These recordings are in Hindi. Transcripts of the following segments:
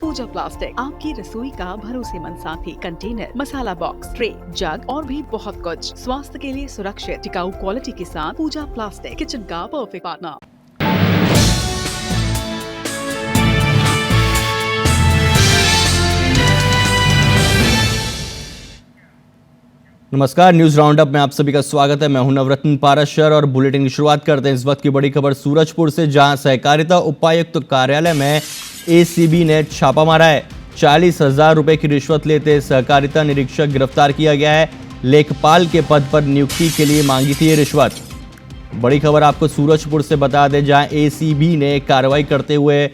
पूजा प्लास्टिक, आपकी रसोई का भरोसेमंद साथी। कंटेनर, मसाला बॉक्स, ट्रे, जग और भी बहुत कुछ। स्वास्थ्य के लिए सुरक्षित टिकाऊ क्वालिटी के साथ पूजा प्लास्टिक, किचन का परफेक्ट पार्टनर। नमस्कार, न्यूज राउंडअप में आप सभी का स्वागत है। मैं हूं नवरत्न पाराशर और बुलेटिन की शुरुआत करते हैं इस वक्त की बड़ी खबर सूरजपुर से, जहां सहकारिता उपायुक्त कार्यालय में एसीबी ने छापा मारा है। 40,000 रुपए की रिश्वत लेते सहकारिता निरीक्षक गिरफ्तार किया गया है। लेखपाल के पद पर नियुक्ति के लिए मांगी थी ये रिश्वत। बड़ी खबर आपको सूरजपुर से बता दें, जहां एसीबी ने कार्रवाई करते हुए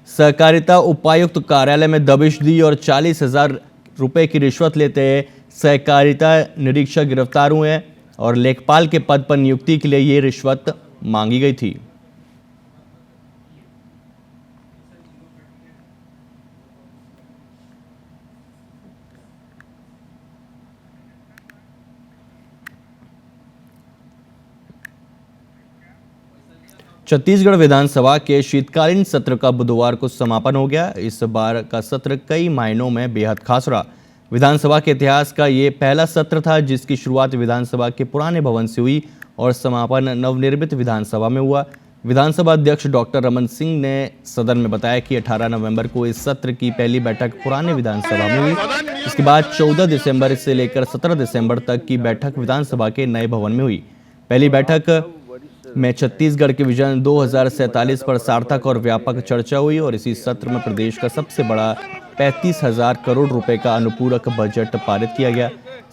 सहकारिता उपायुक्त कार्यालय में दबिश दी और 40,000 रुपए की रिश्वत लेते सहकारिता निरीक्षक गिरफ्तार हुए हैं और लेखपाल के पद पर नियुक्ति के लिए ये रिश्वत मांगी गई थी। छत्तीसगढ़ विधानसभा के शीतकालीन सत्र का बुधवार को समापन हो गया। इस बार का सत्र कई मायनों में बेहद खास रहा। विधानसभा के इतिहास का ये पहला सत्र था जिसकी शुरुआत विधानसभा के पुराने भवन से हुई और समापन नवनिर्मित विधानसभा में हुआ। विधानसभा अध्यक्ष डॉक्टर रमन सिंह ने सदन में बताया कि 18 नवंबर को इस सत्र की पहली बैठक पुराने विधानसभा में हुई। इसके बाद 14 दिसंबर से लेकर 17 दिसंबर तक की बैठक विधानसभा के नए भवन में हुई। पहली बैठक में छत्तीसगढ़ के विजन 2047 पर सार्थक और व्यापक चर्चा हुई और इसी सत्र में प्रदेश का सबसे बड़ा 35,000 करोड़ रुपए का अनुपूरक बजट पारित किया गया।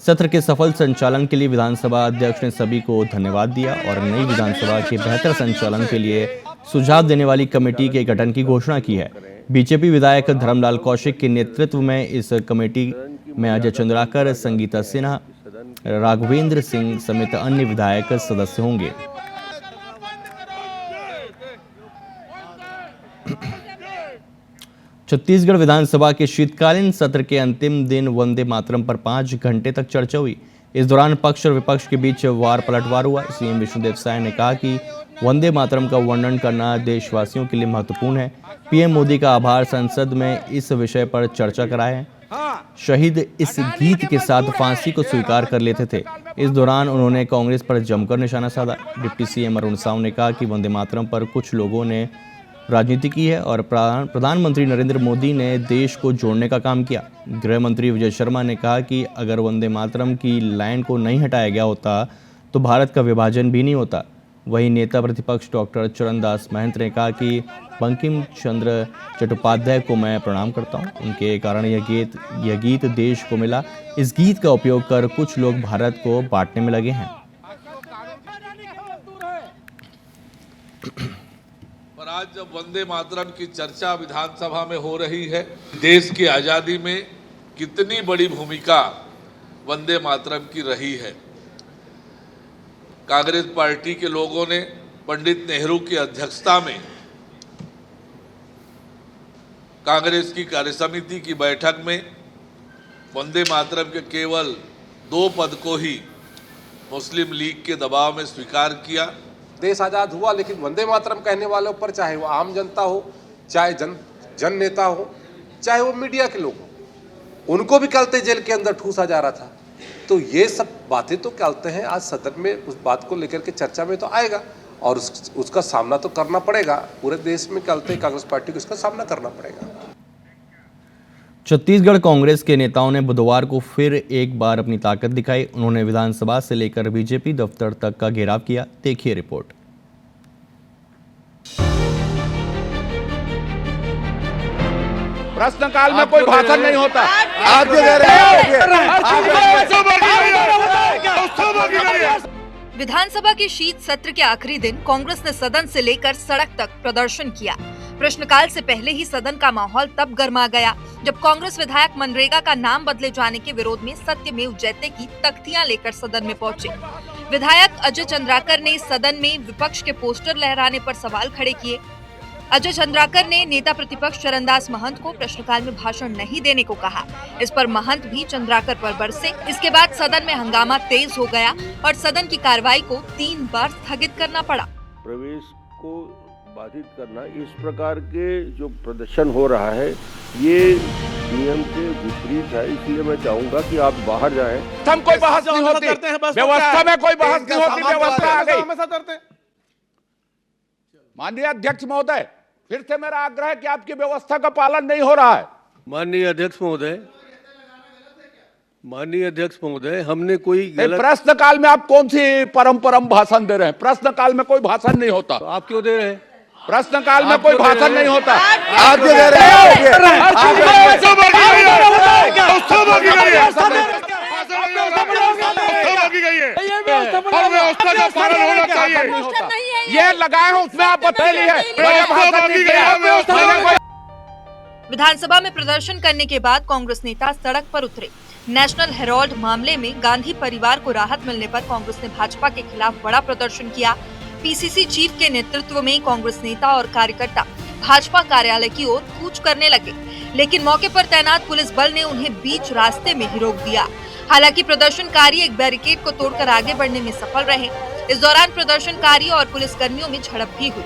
सत्र के सफल संचालन के लिए विधानसभा अध्यक्ष ने सभी को धन्यवाद दिया और नई विधानसभा के बेहतर संचालन के लिए सुझाव देने वाली कमेटी के गठन की घोषणा की है। बीजेपी विधायक धर्मलाल कौशिक के नेतृत्व में इस कमेटी में अजय चंद्राकर, संगीता सिन्हा, राघवेंद्र सिंह समेत अन्य विधायक सदस्य होंगे। छत्तीसगढ़ विधानसभा के शीतकालीन सत्र के अंतिम दिन वंदे मातरम पर 5 घंटे तक चर्चा हुई। इस दौरान पक्ष और विपक्ष के बीच वार पलटवार हुआ। सीएम विष्णुदेव साय ने कहा कि वंदे मातरम का वर्णन करना देशवासियों के लिए महत्वपूर्ण है। पीएम मोदी का आभार संसद में इस विषय पर चर्चा कराए हैं। शहीद इस गीत के साथ फांसी को स्वीकार कर लेते थे। इस दौरान उन्होंने कांग्रेस पर जमकर निशाना साधा। डिप्टी सीएम अरुण साव ने कहा कि वंदे मातरम पर कुछ लोगों ने राजनीति की है और प्रधानमंत्री नरेंद्र मोदी ने देश को जोड़ने का काम किया। गृह मंत्री विजय शर्मा ने कहा कि अगर वंदे मातरम की लाइन को नहीं हटाया गया होता तो भारत का विभाजन भी नहीं होता। वहीं नेता प्रतिपक्ष डॉक्टर चरणदास महंत ने कहा कि बंकिम चंद्र चट्टोपाध्याय को मैं प्रणाम करता हूं। उनके कारण यह गीत देश को मिला। इस गीत का उपयोग कर कुछ लोग भारत को बांटने में लगे हैं। पर आज जब वंदे मातरम की चर्चा विधानसभा में हो रही है, देश की आजादी में कितनी बड़ी भूमिका वंदे मातरम की रही है। कांग्रेस पार्टी के लोगों ने पंडित नेहरू की अध्यक्षता में कांग्रेस की कार्यसमिति की बैठक में वंदे मातरम के केवल 2 पद को ही मुस्लिम लीग के दबाव में स्वीकार किया। देश आज़ाद हुआ, लेकिन वंदे मातरम कहने वालों पर, चाहे वो आम जनता हो, चाहे जन नेता हो, चाहे वो मीडिया के लोग हो, उनको भी कहते जेल के अंदर ठूसा जा रहा था। तो ये सब बातें तो कहते हैं, आज सदन में उस बात को लेकर के चर्चा में तो आएगा और उसका सामना तो करना पड़ेगा। पूरे देश में कहते कांग्रेस पार्टी को इसका सामना करना पड़ेगा। छत्तीसगढ़ कांग्रेस के नेताओं ने बुधवार को फिर एक बार अपनी ताकत दिखाई। उन्होंने विधानसभा से लेकर बीजेपी दफ्तर तक का घेराव किया। देखिए रिपोर्ट। प्रश्नकाल में कोई भाषण नहीं होता। विधानसभा के शीत सत्र के आखिरी दिन कांग्रेस ने सदन से लेकर सड़क तक प्रदर्शन किया। प्रश्नकाल से पहले ही सदन का माहौल तब गर्मा गया जब कांग्रेस विधायक मनरेगा का नाम बदले जाने के विरोध में सत्यमेव जयते की तख्तियां लेकर सदन में पहुंचे। विधायक अजय चंद्राकर ने सदन में विपक्ष के पोस्टर लहराने पर सवाल खड़े किए। अजय चंद्राकर ने नेता प्रतिपक्ष चरणदास महंत को प्रश्नकाल में भाषण नहीं देने को कहा। इस पर महंत भी चंद्राकर पर बरसे। इसके बाद सदन में हंगामा तेज हो गया और सदन की कार्रवाई को 3 बार स्थगित करना पड़ा। प्रवेश को बाधित करना, इस प्रकार के जो प्रदर्शन हो रहा है ये नियम के विपरीत है। इसलिए मैं चाहूंगा कि आप बाहर जाएं। हम कोई बहस नहीं होती, व्यवस्था में कोई बहस नहीं होती, व्यवस्था आ गई। माननीय अध्यक्ष महोदय, फिर से मेरा आग्रह है कि आपकी व्यवस्था का पालन नहीं हो रहा है। माननीय अध्यक्ष महोदय, हमने कोई गलत... प्रश्नकाल में आप कौन सी परम भाषण दे रहे हैं? प्रश्नकाल में कोई भाषण नहीं होता। तो आप क्यों दे रहे हैं? प्रश्नकाल में कोई भाषण नहीं होता। आप क्यों दे रहे हैं? ये लगाए हैं उसमें आप बतैली है। विधानसभा में प्रदर्शन करने के बाद कांग्रेस नेता सड़क पर उतरे। नेशनल हेराल्ड मामले में गांधी परिवार को राहत मिलने पर कांग्रेस ने भाजपा के खिलाफ बड़ा प्रदर्शन किया। पीसीसी चीफ के नेतृत्व में कांग्रेस नेता और कार्यकर्ता भाजपा कार्यालय की ओर कूच करने लगे, लेकिन मौके पर तैनात पुलिस बल ने उन्हें बीच रास्ते में ही रोक दिया। हालांकि प्रदर्शनकारी एक बैरिकेड को तोड़कर आगे बढ़ने में सफल रहे। इस दौरान प्रदर्शनकारी और पुलिस कर्मियों में झड़प भी हुई।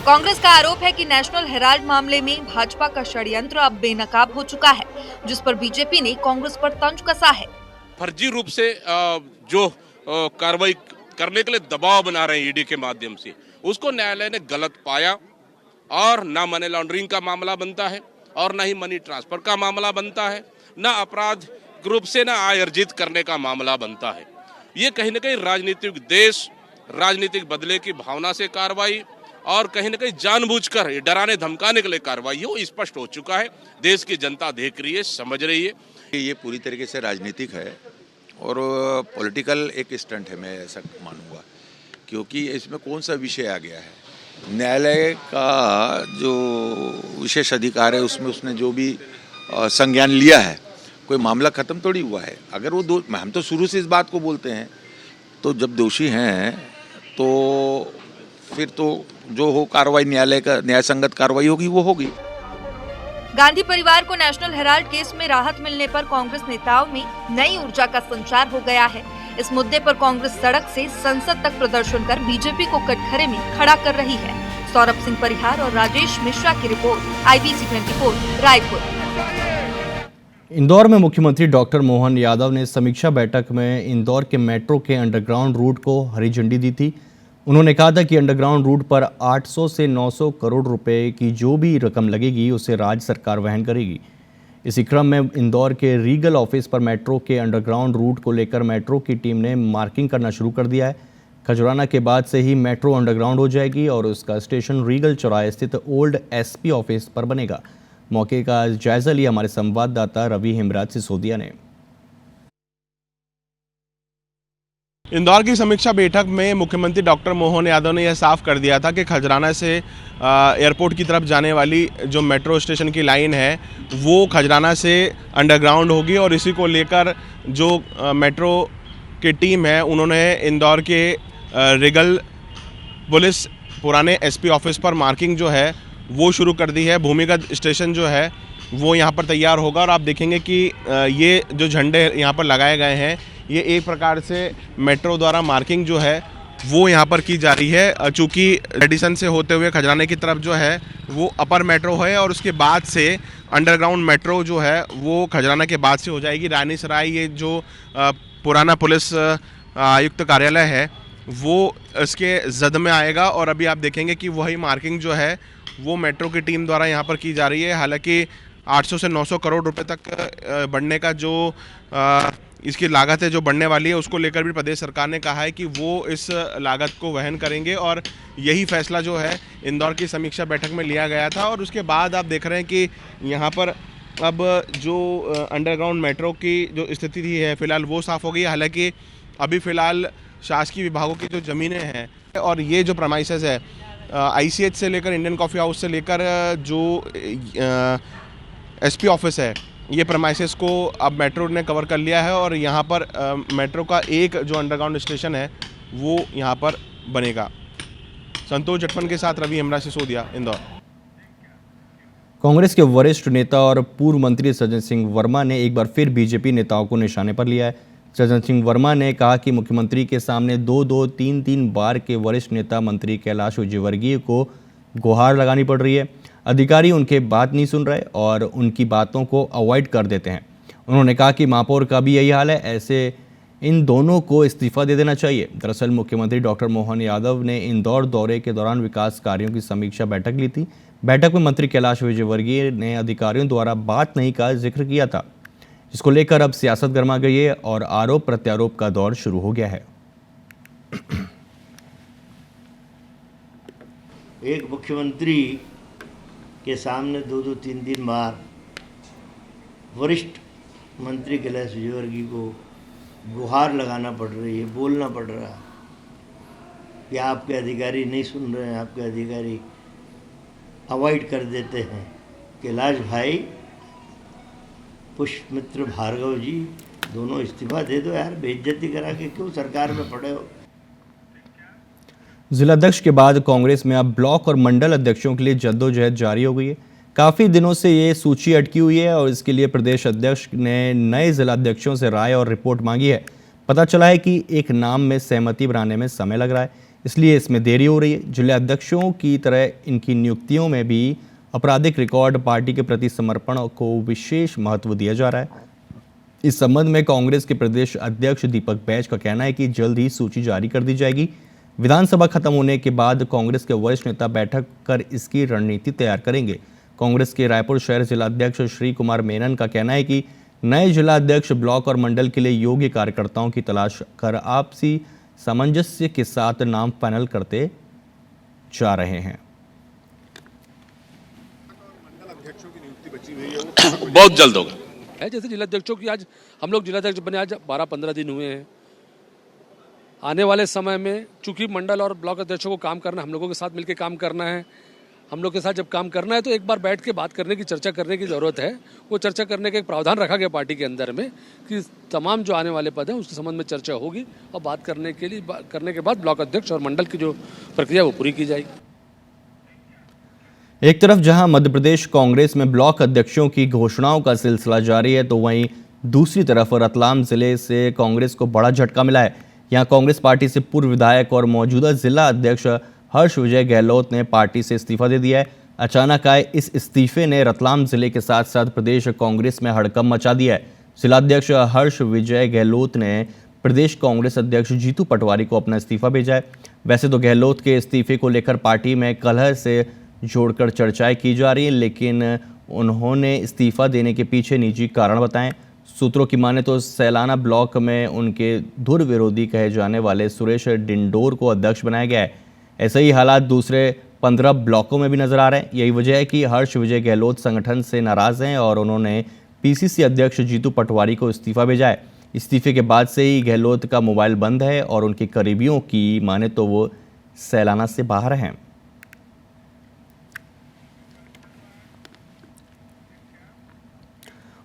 कांग्रेस का आरोप है कि नेशनल हेराल्ड मामले में भाजपा का षड्यंत्र अब बेनकाब हो चुका है, जिस पर बीजेपी ने कांग्रेस पर तंज कसा है। फर्जी रूप से जो कार्रवाई करने के लिए दबाव बना रहे हैं ईडी के माध्यम से, उसको न्यायालय ने गलत पाया और ना मनी लॉन्ड्रिंग का मामला बनता है और ना ही मनी ट्रांसफर का मामला बनता है, ना अपराध रूप से ना आय अर्जित करने का मामला बनता है। ये कहीं ना कहीं राजनीतिक देश, राजनीतिक बदले की भावना से कार्रवाई और कहीं ना कहीं जानबूझकर डराने धमकाने के लिए कार्रवाई हो स्पष्ट हो चुका है। देश की जनता देख रही है, समझ रही है। ये पूरी तरीके से राजनीतिक है और पॉलिटिकल एक स्टंट है, मैं ऐसा मानूंगा, क्योंकि इसमें कौन सा विषय आ गया है। न्यायालय का जो विशेष अधिकार है उसमें उसने जो भी संज्ञान लिया है, कोई मामला खत्म थोड़ी हुआ है। अगर वो हम तो शुरू से इस बात को बोलते हैं, तो जब दोषी हैं तो फिर तो जो हो कार्रवाई न्यायालय का न्याय संगत कार्रवाई होगी वो होगी। गांधी परिवार को नेशनल हेराल्ड केस में राहत मिलने पर कांग्रेस नेताओं में नई ऊर्जा का संचार हो गया है। इस मुद्दे पर कांग्रेस सड़क से संसद तक प्रदर्शन कर बीजेपी को कटघरे में खड़ा कर रही है। सौरभ सिंह परिहार और राजेश मिश्रा की रिपोर्ट, IBC 24 रायपुर। इंदौर में मुख्यमंत्री डॉक्टर मोहन यादव ने समीक्षा बैठक में इंदौर के मेट्रो के अंडरग्राउंड रूट को हरी झंडी दी थी। उन्होंने कहा था कि अंडरग्राउंड रूट पर 800 से 900 करोड़ रुपए की जो भी रकम लगेगी उसे राज्य सरकार वहन करेगी। इसी क्रम में इंदौर के रीगल ऑफिस पर मेट्रो के अंडरग्राउंड रूट को लेकर मेट्रो की टीम ने मार्किंग करना शुरू कर दिया है। खजुराना के बाद से ही मेट्रो अंडरग्राउंड हो जाएगी और उसका स्टेशन रीगल चौराहे स्थित ओल्ड SP ऑफिस पर बनेगा। मौके का जायजा लिया हमारे संवाददाता रवि हिमराज सिसोदिया ने। इंदौर की समीक्षा बैठक में मुख्यमंत्री डॉक्टर मोहन यादव ने यह साफ कर दिया था कि खजराना से एयरपोर्ट की तरफ जाने वाली जो मेट्रो स्टेशन की लाइन है वो खजराना से अंडरग्राउंड होगी और इसी को लेकर जो मेट्रो की टीम है उन्होंने इंदौर के रिगल पुलिस पुराने SP ऑफिस पर मार्किंग जो है वो शुरू कर दी है। भूमिगत स्टेशन जो है वो यहाँ पर तैयार होगा और आप देखेंगे कि ये जो झंडे यहाँ पर लगाए गए हैं ये एक प्रकार से मेट्रो द्वारा मार्किंग जो है वो यहाँ पर की जा रही है। चूँकि एडिसन से होते हुए खजराने की तरफ जो है वो अपर मेट्रो है और उसके बाद से अंडरग्राउंड मेट्रो जो है वो खजराना के बाद से हो जाएगी। रानी सराय ये जो पुराना पुलिस आयुक्त कार्यालय है वो इसके जद में आएगा और अभी आप देखेंगे कि वही मार्किंग जो है वो मेट्रो की टीम द्वारा यहाँ पर की जा रही है। हालांकि 800 से 900 करोड़ रुपए तक बढ़ने का जो इसकी लागत है जो बढ़ने वाली है उसको लेकर भी प्रदेश सरकार ने कहा है कि वो इस लागत को वहन करेंगे और यही फैसला जो है इंदौर की समीक्षा बैठक में लिया गया था। और उसके बाद आप देख रहे हैं कि यहाँ पर अब जो अंडरग्राउंड मेट्रो की जो स्थिति थी है फिलहाल वो साफ़ हो गई है। हालांकि अभी फ़िलहाल शासकीय विभागों की जो ज़मीनें हैं और ये जो प्रमाइसेस है ICH से लेकर इंडियन कॉफ़ी हाउस से लेकर जो SP ऑफिस है ये प्रमाइसेस को अब मेट्रो ने कवर कर लिया है और यहाँ पर मेट्रो का एक जो अंडरग्राउंड स्टेशन है वो यहाँ पर बनेगा। संतोष जटपन के साथ रवि हिमराज सिसोदिया, इंदौर। कांग्रेस के वरिष्ठ नेता और पूर्व मंत्री सज्जन सिंह वर्मा ने एक बार फिर बीजेपी नेताओं को निशाने पर लिया है। सज्जन सिंह वर्मा ने कहा कि मुख्यमंत्री के सामने 2-2, 3-3 बार के वरिष्ठ नेता मंत्री कैलाश विजयवर्गीय को गुहार लगानी पड़ रही है। अधिकारी उनके बात नहीं सुन रहे और उनकी बातों को अवॉइड कर देते हैं। उन्होंने कहा कि महापौर का भी यही हाल है, ऐसे इन दोनों को इस्तीफा दे देना चाहिए। दरअसल मुख्यमंत्री डॉक्टर मोहन यादव ने इंदौर दौरे के दौरान विकास कार्यों की समीक्षा बैठक ली थी। बैठक में मंत्री कैलाश विजयवर्गीय ने अधिकारियों द्वारा बात नहीं का जिक्र किया था, जिसको लेकर अब सियासत गर्मा गई है और आरोप प्रत्यारोप का दौर शुरू हो गया है। एक मुख्यमंत्री के सामने 2-3 बार वरिष्ठ मंत्री कैलाश विजयवर्गीय को गुहार लगाना पड़ रही है, बोलना पड़ रहा है कि आपके अधिकारी नहीं सुन रहे हैं, आपके अधिकारी अवॉइड कर देते हैं। कैलाश भाई, पुष्पमित्र भार्गव जी, दोनों इस्तीफा दे दो यार, बेइज्जती करा के क्यों सरकार में पड़े हो। जिलाध्यक्ष के बाद कांग्रेस में अब ब्लॉक और मंडल अध्यक्षों के लिए जद्दोजहद जारी हो गई है। काफ़ी दिनों से ये सूची अटकी हुई है और इसके लिए प्रदेश अध्यक्ष ने नए जिलाध्यक्षों से राय और रिपोर्ट मांगी है। पता चला है कि एक नाम में सहमति बनाने में समय लग रहा है, इसलिए इसमें देरी हो रही है। जिलाध्यक्षों की तरह इनकी नियुक्तियों में भी आपराधिक रिकॉर्ड, पार्टी के प्रति समर्पण को विशेष महत्व दिया जा रहा है। इस संबंध में कांग्रेस के प्रदेश अध्यक्ष दीपक बैज का कहना है कि जल्द ही सूची जारी कर दी जाएगी। विधानसभा खत्म होने के बाद कांग्रेस के वरिष्ठ नेता बैठक कर इसकी रणनीति तैयार करेंगे। कांग्रेस के रायपुर शहर जिलाध्यक्ष श्री कुमार मेनन का कहना है कि नए जिलाध्यक्ष ब्लॉक और मंडल के लिए योग्य कार्यकर्ताओं की तलाश कर आपसी सामंजस्य के साथ नाम फाइनल करते जा रहे हैं। बहुत जल्द होगा। जैसे जिलाध्यक्षों की आज हम लोग जिलाध्यक्ष बने आज 12-15 दिन हुए हैं। आने वाले समय में चूंकि मंडल और ब्लॉक अध्यक्षों को काम करना, हम लोगों के साथ मिलकर काम करना है। हम लोग के साथ जब काम करना है तो एक बार बैठ के बात करने की, चर्चा करने की ज़रूरत है। वो चर्चा करने का एक प्रावधान रखा गया पार्टी के अंदर में कि तमाम जो आने वाले पद हैं उसके संबंध में चर्चा होगी और बात करने के बाद ब्लॉक अध्यक्ष और मंडल की जो प्रक्रिया वो पूरी की जाएगी। एक तरफ जहां मध्य प्रदेश कांग्रेस में ब्लॉक अध्यक्षों की घोषणाओं का सिलसिला जारी है, तो वहीं दूसरी तरफ रतलाम जिले से कांग्रेस को बड़ा झटका मिला है। यहां कांग्रेस पार्टी से पूर्व विधायक और मौजूदा जिला अध्यक्ष हर्ष विजय गहलोत ने पार्टी से इस्तीफा दे दिया है। अचानक आए इस इस्तीफे ने रतलाम जिले के साथ साथ प्रदेश कांग्रेस में हड़कंप मचा दिया है। जिलाध्यक्ष हर्ष विजय गहलोत ने प्रदेश कांग्रेस अध्यक्ष जीतू पटवारी को अपना इस्तीफा भेजा है। वैसे तो गहलोत के इस्तीफे को लेकर पार्टी में कलह से जोड़कर चर्चाएं की जा रही हैं, लेकिन उन्होंने इस्तीफा देने के पीछे निजी कारण बताएं। सूत्रों की माने तो सैलाना ब्लॉक में उनके धुर विरोधी कहे जाने वाले सुरेश डिंडोर को अध्यक्ष बनाया गया है। ऐसे ही हालात दूसरे 15 ब्लॉकों में भी नजर आ रहे हैं। यही वजह है कि हर्ष विजय गहलोत संगठन से नाराज हैं और उन्होंने पीसीसी अध्यक्ष जीतू पटवारी को इस्तीफा भेजा है। इस्तीफे के बाद से ही गहलोत का मोबाइल बंद है और उनके करीबियों की माने तो वो सैलाना से बाहर हैं।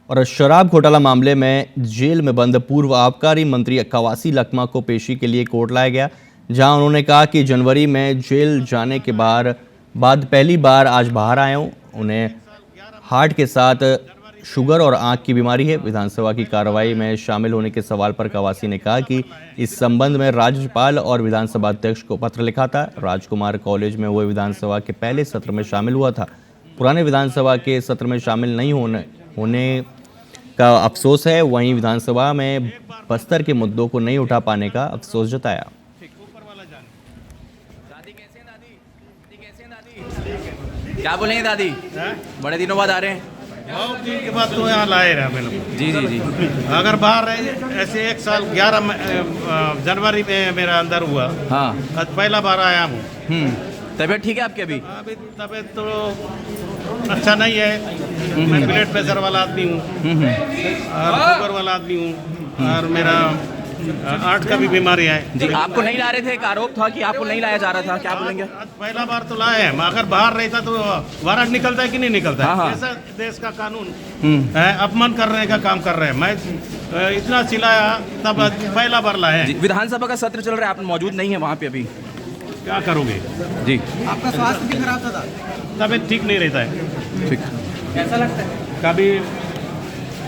और शराब घोटाला मामले में जेल में बंद पूर्व आबकारी मंत्री कवासी लखमा को पेशी के लिए कोर्ट लाया गया, जहां उन्होंने कहा कि जनवरी में जेल जाने के बाद पहली बार आज बाहर आए हूं। उन्हें हार्ट के साथ शुगर और आंख की बीमारी है। विधानसभा की कार्रवाई में शामिल होने के सवाल पर कवासी ने कहा कि इस संबंध में राज्यपाल और विधानसभा अध्यक्ष को पत्र लिखा था। राजकुमार कॉलेज में हुए विधानसभा के पहले सत्र में शामिल हुआ था। पुराने विधानसभा के सत्र में शामिल नहीं होने का अफसोस है। वहीं विधानसभा में बस्तर के मुद्दों को नहीं उठा पाने का अफसोस जताया। क्या बोलेंगे दादी? बड़े दिनों बाद आ रहे हैं। बहुत दिन के बाद तो यहाँ लाए रहे मैंने। जी जी जी। अगर बाहर रहे ऐसे 1 साल 11 जनवरी में मेरा अंदर हुआ। हाँ, आज पहला बार आया हूँ। तबीयत ठीक है आपकी? अभी तबीयत तो अच्छा नहीं है। मैं ब्लड प्रेशर वाला आदमी हूँ और शुगर वाला आदमी हूँ और मेरा हार्ट का भी बीमारी है। जी, आपको नहीं ला रहे थे? एक आरोप था कि आपको नहीं लाया जा रहा था, क्या बोलेंगे? पहला बार तो लाए हैं। अगर बाहर रहता तो वारंट निकलता है कि नहीं निकलता है? ऐसा देश का कानून है, अपमान करने का काम कर रहे हैं। मैं इतना चिल्लाया तब पहला बार लाए हैं। विधानसभा का सत्र चल रहा है, आप मौजूद नहीं है वहाँ पे अभी, क्या करोगे? जी, आपका स्वास्थ्य भी खराब था? तबीयत ठीक नहीं रहता है। ठीक, कैसा लगता है? कभी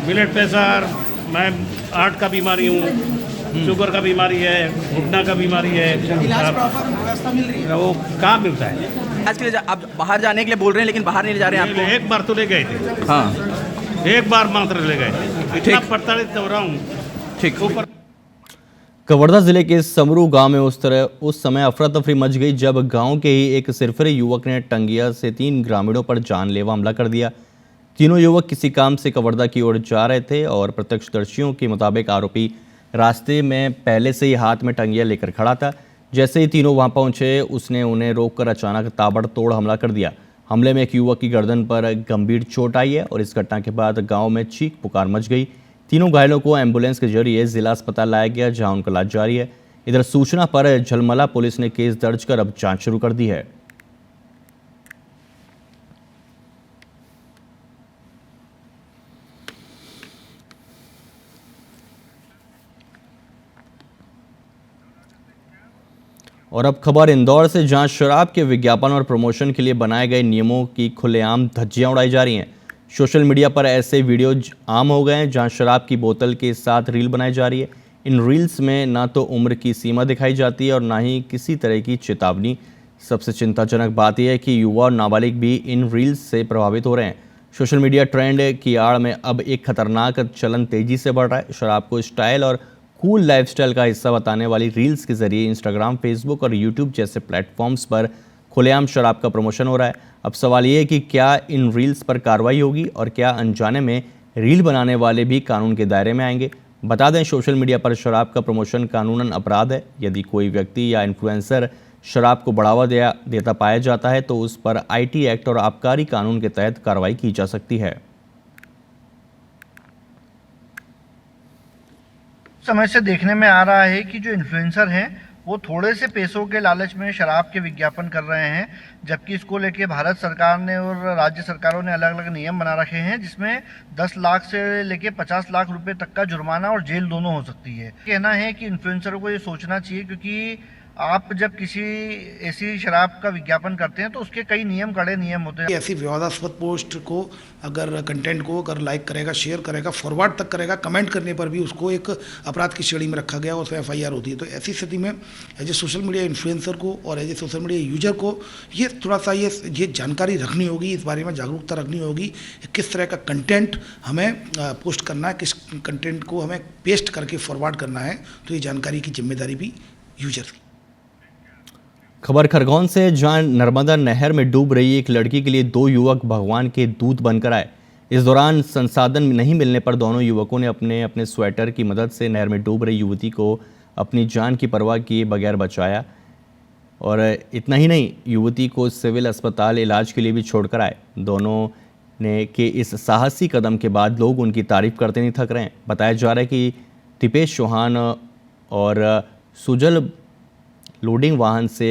ब्लड प्रेशर, मैं हार्ट का बीमारी हूँ, शुगर का बीमारी है, घुटना का बीमारी है। इलाज प्रॉपर व्यवस्था मिल रही है? वो कहाँ मिलता है? आज के लिए आप बाहर जाने के लिए बोल रहे हैं, लेकिन बाहर नहीं ले जा रहे हैं आपको? एक बार तो ले गए थे। हाँ, एक बार मात्र ले गए थे। इतना प्रताड़ित हो रहा हूँ। ठीक। ऊपर कवर्धा जिले के समरू गांव में उस समय अफरा तफरी मच गई जब गांव के ही एक सिरफिरे युवक ने टंगिया से 3 ग्रामीणों पर जानलेवा हमला कर दिया। तीनों युवक किसी काम से कवर्धा की ओर जा रहे थे और प्रत्यक्षदर्शियों के मुताबिक आरोपी रास्ते में पहले से ही हाथ में टंगिया लेकर खड़ा था। जैसे ही तीनों वहां पहुंचे उसने उन्हें रोककर अचानक ताबड़तोड़ हमला कर दिया। हमले में एक युवक की गर्दन पर गंभीर चोट आई है और इस घटना के बाद गाँव में चीख पुकार मच गई। तीनों घायलों को एम्बुलेंस के जरिए जिला अस्पताल लाया गया, जहां उनका इलाज जारी है। इधर सूचना पर झलमला पुलिस ने केस दर्ज कर अब जांच शुरू कर दी है। और अब खबर इंदौर से, जहां शराब के विज्ञापन और प्रमोशन के लिए बनाए गए नियमों की खुलेआम धज्जियां उड़ाई जा रही हैं। सोशल मीडिया पर ऐसे वीडियो आम हो गए हैं जहां शराब की बोतल के साथ रील बनाई जा रही है। इन रील्स में ना तो उम्र की सीमा दिखाई जाती है और ना ही किसी तरह की चेतावनी। सबसे चिंताजनक बात यह है कि युवा और नाबालिग भी इन रील्स से प्रभावित हो रहे हैं। सोशल मीडिया ट्रेंड की आड़ में अब एक खतरनाक चलन तेजी से बढ़ रहा है। शराब को स्टाइल और कूल लाइफस्टाइल का हिस्सा बताने वाली रील्स के जरिए इंस्टाग्राम, फेसबुक और यूट्यूब जैसे प्लेटफॉर्म्स पर खुलेआम शराब का प्रमोशन हो रहा है। अब सवाल ये है कि क्या इन रील्स पर कार्रवाई होगी और क्या अनजाने में रील बनाने वाले भी कानून के दायरे में आएंगे। बता दें, सोशल मीडिया पर शराब का प्रमोशन कानूनन अपराध है। यदि कोई व्यक्ति या इन्फ्लुएंसर शराब को बढ़ावा देता पाया जाता है तो उस पर आईटी एक्ट और आबकारी कानून के तहत कार्रवाई की जा सकती है। समय से देखने में आ रहा है कि जो इन्फ्लुएंसर हैं वो थोड़े से पैसों के लालच में शराब के विज्ञापन कर रहे हैं, जबकि इसको लेके भारत सरकार ने और राज्य सरकारों ने अलग अलग नियम बना रखे हैं जिसमें 10 लाख से लेके 50 लाख रुपए तक का जुर्माना और जेल दोनों हो सकती है। कहना है कि इन्फ्लुएंसरों को ये सोचना चाहिए, क्योंकि आप जब किसी ऐसी शराब का विज्ञापन करते हैं तो उसके कई नियम, कड़े नियम होते हैं। ऐसी विवादास्पद पोस्ट को अगर कंटेंट को अगर लाइक करेगा, शेयर करेगा, फॉरवर्ड तक करेगा, कमेंट करने पर भी उसको एक अपराध की श्रेणी में रखा गया और उसमें FIR होती है। तो ऐसी स्थिति में as a social media influencer को और as a social media user को ये थोड़ा सा ये जानकारी रखनी होगी, इस बारे में जागरूकता रखनी होगी किस तरह का कंटेंट हमें पोस्ट करना है, किस कंटेंट को हमें पेस्ट करके फॉरवर्ड करना है। तो ये जानकारी की जिम्मेदारी भी यूजर की। खबर खरगोन से, जहां नर्मदा नहर में डूब रही एक लड़की के लिए 2 युवक भगवान के दूत बनकर आए। इस दौरान संसाधन नहीं मिलने पर दोनों युवकों ने अपने स्वेटर की मदद से नहर में डूब रही युवती को अपनी जान की परवाह किए बगैर बचाया। और इतना ही नहीं, युवती को सिविल अस्पताल इलाज के लिए भी छोड़कर आए। दोनों ने के इस साहसी कदम के बाद लोग उनकी तारीफ करते नहीं थक रहे हैं। बताया जा रहा है कि दीपेश चौहान और सुजल लोडिंग वाहन से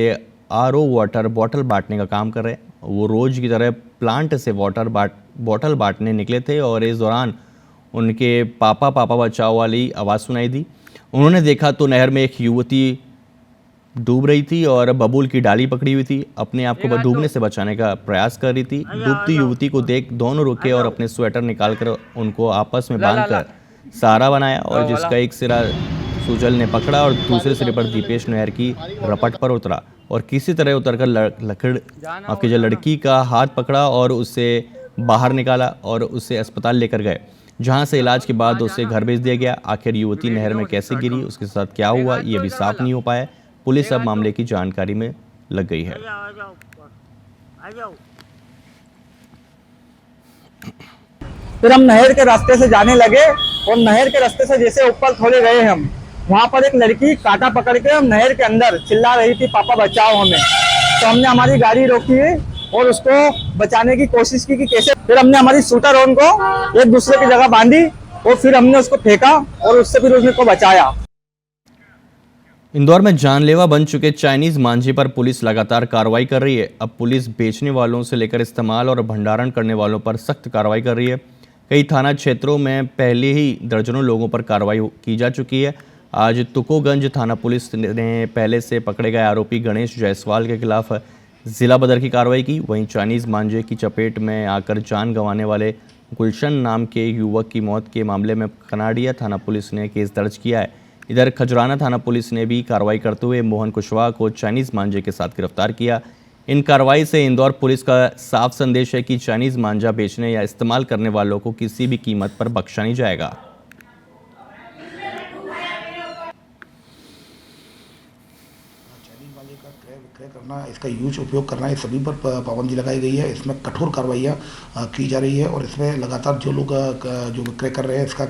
RO वाटर बॉटल बांटने का काम कर रहे हैं। वो रोज़ की तरह प्लांट से बॉटल बांटने निकले थे और इस दौरान उनके पापा बचाओ वाली आवाज़ सुनाई दी। उन्होंने देखा तो नहर में एक युवती डूब रही थी और बबूल की डाली पकड़ी हुई थी, अपने आप को डूबने से बचाने का प्रयास कर रही थी। डूबती युवती को देख दोनों रुके और अपने स्वेटर निकालकर उनको आपस में बांधकर सहारा बनाया और जिसका एक सिरा सुजल ने पकड़ा और दूसरे सिरे पर दीपेश नहर की रपट पर उतरा और किसी तरह उतरकर लड़की का हाथ पकड़ा और उसे बाहर निकाला और उसे अस्पताल लेकर गए, जहां से इलाज के बाद उसे घर भेज दिया गया। आखिर युवती नहर में कैसे गिरी, उसके साथ क्या हुआ, ये भी साफ नहीं हो पाया। पुलिस अब मामले की जानकारी में लग गई है। फिर हम नहर के रास्ते से जाने लगे और नहर के रास्ते से जैसे ऊपर थोड़े गए हम, वहाँ पर एक लड़की कांटा पकड़ के हम नहर के अंदर चिल्ला रही थी, पापा बचाओ हमें। तो हमने हमारी गाड़ी रोकी और उसको बचाने की कोशिश की कि कैसे। फिर हमने हमारी शूटर ऑन को एक दूसरे की जगह बांधी और फिर हमने उसको फेंका और उससे फिर उसने को बचाया। इंदौर में जानलेवा बन चुके चाइनीज मांझे पर पुलिस लगातार कार्रवाई कर रही है। अब पुलिस बेचने वालों से लेकर इस्तेमाल और भंडारण करने वालों पर सख्त कार्रवाई कर रही है। कई थाना क्षेत्रों में पहले ही दर्जनों लोगों पर कार्रवाई की जा चुकी है। आज तुकोगंज थाना पुलिस ने पहले से पकड़े गए आरोपी गणेश जायसवाल के खिलाफ जिला बदर की कार्रवाई की। वहीं चाइनीज मांझे की चपेट में आकर जान गंवाने वाले गुलशन नाम के युवक की मौत के मामले में खनाड़िया थाना पुलिस ने केस दर्ज किया है। इधर खजराना थाना पुलिस ने भी कार्रवाई करते हुए मोहन कुशवाहा को चाइनीज मांझे के साथ गिरफ्तार किया। इन कार्रवाई से इंदौर पुलिस का साफ संदेश है कि चाइनीज मांझा बेचने या इस्तेमाल करने वालों को किसी भी कीमत पर बख्शा नहीं जाएगा। करना, इसका यूज उपयोग करना, इस सभी पर पाबंदी लगाई गई है। इसमें कठोर कार्रवाइयाँ की जा रही है और इसमें लगातार जो लोग जो क्रय कर रहे हैं इसका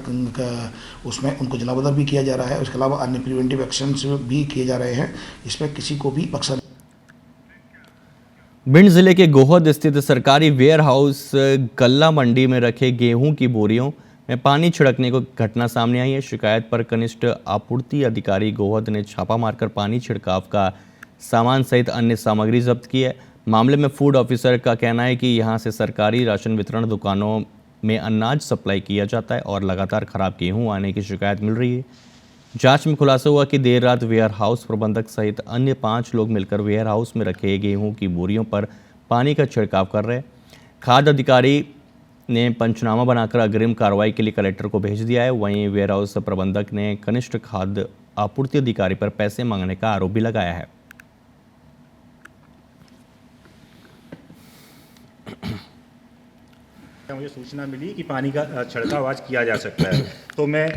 उसमें उनको जलावतन भी किया जा रहा है। उसके अलावा अन्य प्रिवेंटिव एक्शंस भी किए जा रहे हैं। इसमें किसी को भी बख्शा। भिंड जिले के गोहद स्थित सरकारी वेयर हाउस गल्ला मंडी में रखे गेहूं की बोरियों में पानी छिड़कने को घटना सामने आई है। शिकायत पर कनिष्ठ आपूर्ति अधिकारी गोहद ने छापा मारकर पानी छिड़काव का सामान सहित अन्य सामग्री जब्त की है। मामले में फूड ऑफिसर का कहना है कि यहां से सरकारी राशन वितरण दुकानों में अनाज सप्लाई किया जाता है और लगातार खराब गेहूं आने की शिकायत मिल रही है। जांच में खुलासा हुआ कि देर रात वेयर हाउस प्रबंधक सहित अन्य 5 लोग मिलकर वेयर हाउस में रखे गेहूं की बोरियों पर पानी का छिड़काव कर रहे हैं। खाद्य अधिकारी ने पंचनामा बनाकर अग्रिम कार्रवाई के लिए कलेक्टर को भेज दिया है। वहीं वेयर हाउस प्रबंधक ने कनिष्ठ खाद्य आपूर्ति अधिकारी पर पैसे मांगने का आरोप भी लगाया है। मुझे सूचना मिली कि पानी का छिड़काव आज किया जा सकता है, तो मैं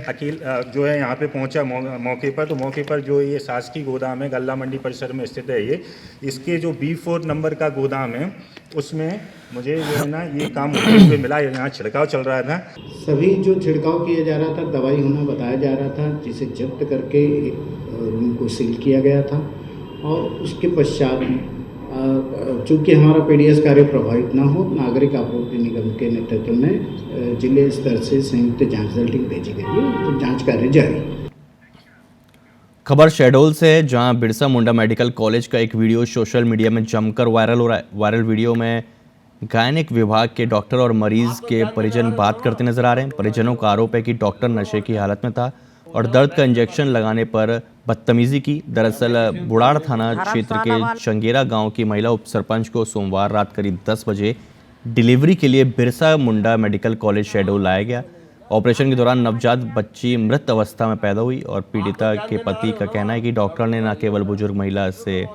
जो है यहाँ पे पहुँचा मौके पर। तो मौके पर जो ये शासकीय गोदाम है, गल्ला मंडी परिसर में स्थित है ये, इसके जो B4 नंबर का गोदाम है उसमें मुझे जो है ना ये काम होते हुए मिला। यहाँ छिड़काव चल रहा था। सभी जो छिड़काव किया जा रहा था दवाई होना बताया जा रहा था, जिसे जब्त करके रूम को सील किया गया था। और उसके पश्चात चूँकि हमारा PDS कार्य प्रभावित न हो, नागरिक आपूर्ति निगम के नेतृत्व में जिले स्तर से संयुक्त जांच दल टीम भेजी गई है, तो जांच कार्य जारी। खबर शहडोल से है, जहां बिरसा मुंडा मेडिकल कॉलेज का एक वीडियो सोशल मीडिया में जमकर वायरल हो रहा है। वायरल वीडियो में गायनिक विभाग के डॉक्टर और मरीज के परिजन बात करते नजर आ रहे हैं। परिजनों का आरोप है कि डॉक्टर नशे की हालत में था और दर्द का इंजेक्शन लगाने पर बदतमीजी की। दरअसल बुढ़ाड़ थाना क्षेत्र के चंगेरा गांव की महिला उप सरपंच को सोमवार रात करीब 10 बजे डिलीवरी के लिए बिरसा मुंडा मेडिकल कॉलेज शहडोल लाया गया। ऑपरेशन के दौरान नवजात बच्ची मृत अवस्था में पैदा हुई और पीड़िता के पति का कहना है कि डॉक्टर ने न केवल बुजुर्ग महिला से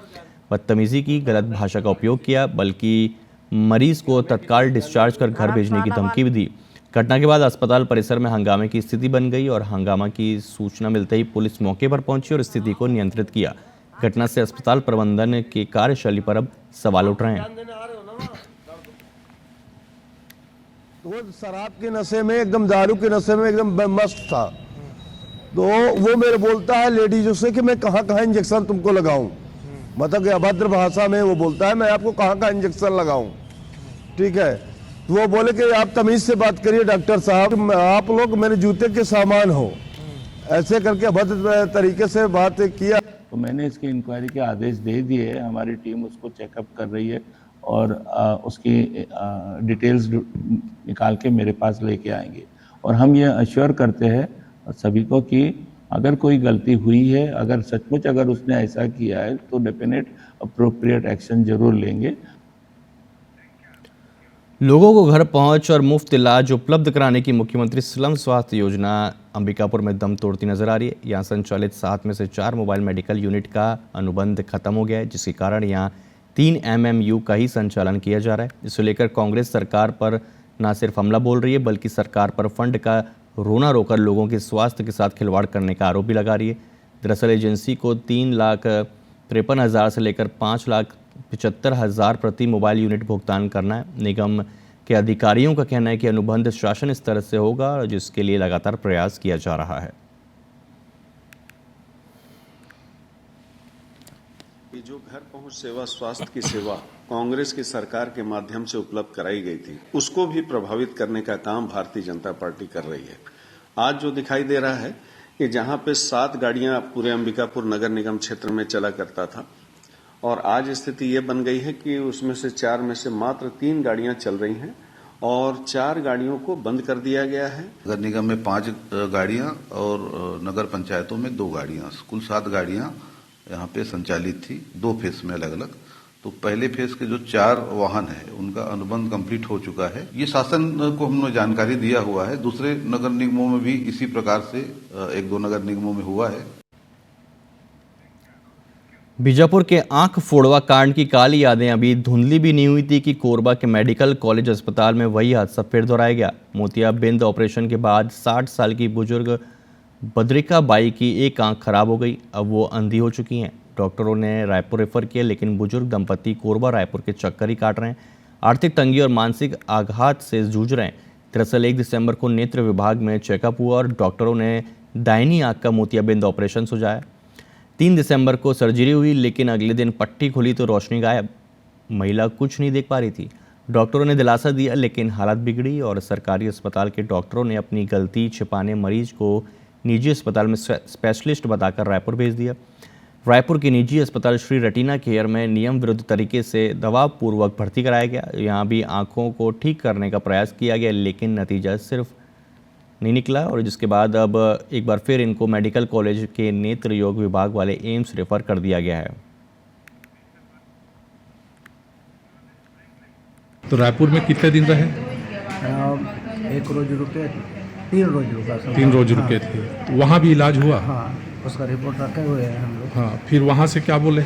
बदतमीजी की, गलत भाषा का उपयोग किया, बल्कि मरीज को तत्काल डिस्चार्ज कर घर भेजने की धमकी भी दी। घटना के बाद अस्पताल परिसर में हंगामे की स्थिति बन गई और हंगामा की सूचना मिलते ही पुलिस मौके पर पहुंची और स्थिति को नियंत्रित किया। घटना से अस्पताल प्रबंधन की कार्यशैली पर अब सवाल उठ रहे हैं। वो शराब के नशे में, एकदम दारू के नशे में एकदम मस्त था। तो वो मेरे बोलता है लेडीजों से कि मैं कहाँ कहाँ इंजेक्शन तुमको लगाऊं, मतलब कि अभद्र भाषा में वो बोलता है मैं आपको कहाँ कहाँ इंजेक्शन लगाऊं। ठीक है, तो वो बोले कि आप तमीज से बात करिए डॉक्टर साहब, आप लोग मेरे जूते के सामान हो, ऐसे करके अभद्र तरीके से बात किया। तो मैंने इसकी इंक्वायरी के आदेश दे दिए हैं। हमारी टीम उसको चेकअप कर रही है और उसकी डिटेल्स निकाल के मेरे पास लेके आएंगे। और हम ये अश्योर करते हैं सभी को कि अगर कोई गलती हुई है, अगर सचमुच अगर उसने ऐसा किया है तो डेफिनेट अप्रोप्रिएट एक्शन जरूर लेंगे। लोगों को घर पहुंच और मुफ्त इलाज उपलब्ध कराने की मुख्यमंत्री स्लम स्वास्थ्य योजना अंबिकापुर में दम तोड़ती नजर आ रही है। यहां संचालित 7 में से 4 मोबाइल मेडिकल यूनिट का अनुबंध खत्म हो गया है, जिसके कारण यहां 3 MMU का ही संचालन किया जा रहा है। इसे लेकर कांग्रेस सरकार पर न सिर्फ हमला बोल रही है, बल्कि सरकार पर फंड का रोना रोकर लोगों के स्वास्थ्य के साथ खिलवाड़ करने का आरोप भी लगा रही है। दरअसल एजेंसी को 3,53,000 से लेकर 5,75,000 प्रति मोबाइल यूनिट भुगतान करना है। निगम के अधिकारियों का कहना है कि अनुबंध शासन स्तर से होगा, जिसके लिए लगातार प्रयास किया जा रहा है। ये जो घर पहुंच सेवा, स्वास्थ्य की सेवा कांग्रेस की सरकार के माध्यम से उपलब्ध कराई गई थी, उसको भी प्रभावित करने का काम भारतीय जनता पार्टी कर रही है। आज जो दिखाई दे रहा है कि जहां पे 7 गाड़ियां पूरे अंबिकापुर नगर निगम क्षेत्र में चला करता था, और आज स्थिति ये बन गई है कि उसमें से 4 में से मात्र 3 गाड़ियां चल रही हैं और 4 गाड़ियों को बंद कर दिया गया है। नगर निगम में 5 गाड़ियां और नगर पंचायतों में 2 गाड़ियां, कुल 7 गाड़ियां यहाँ पे संचालित थी, 2 फेस में अलग अलग। तो पहले फेस के जो 4 वाहन है उनका अनुबंध कंप्लीट हो चुका है। ये शासन को हमने जानकारी दिया हुआ है। दूसरे नगर निगमों में भी इसी प्रकार से 1-2 नगर निगमों में हुआ है। बीजापुर के आंख फोड़वा कांड की काली यादें अभी धुंधली भी नहीं हुई थी कि कोरबा के मेडिकल कॉलेज अस्पताल में वही हादसा फिर दोहराया गया। मोतियाबिंद ऑपरेशन के बाद 60 साल की बुजुर्ग बद्रिका बाई की एक आंख खराब हो गई। अब वो अंधी हो चुकी हैं। डॉक्टरों ने रायपुर रेफर किया, लेकिन बुजुर्ग दंपति कोरबा रायपुर के चक्कर ही काट रहे हैं। आर्थिक तंगी और मानसिक आघात से जूझ रहे हैं। दरअसल 1 दिसंबर को नेत्र विभाग में चेकअप हुआ और डॉक्टरों ने दाहिनी आंख का मोतियाबिंद ऑपरेशन सुझाया। 3 दिसंबर को सर्जरी हुई, लेकिन अगले दिन पट्टी खुली तो रोशनी गायब। महिला कुछ नहीं देख पा रही थी। डॉक्टरों ने दिलासा दिया, लेकिन हालत बिगड़ी और सरकारी अस्पताल के डॉक्टरों ने अपनी गलती छिपाने मरीज को निजी अस्पताल में स्पेशलिस्ट बताकर रायपुर भेज दिया। रायपुर के निजी अस्पताल श्री रेटिना केयर में नियम विरुद्ध तरीके से दबावपूर्वक भर्ती कराया गया। यहाँ भी आंखों को ठीक करने का प्रयास किया गया, लेकिन नतीजा सिर्फ नहीं निकला और जिसके बाद अब एक बार फिर इनको मेडिकल कॉलेज के नेत्र योग विभाग वाले एम्स रेफर कर दिया गया है। तो रायपुर में कितने दिन रहे? 1 रोज रुके, 3 रोज रुका। 3 रोज रुके थे। वहाँ भी इलाज हुआ? हाँ, उसका रिपोर्ट रखे हुए हैं हम लोग। हाँ, फिर वहाँ से क्या बोले?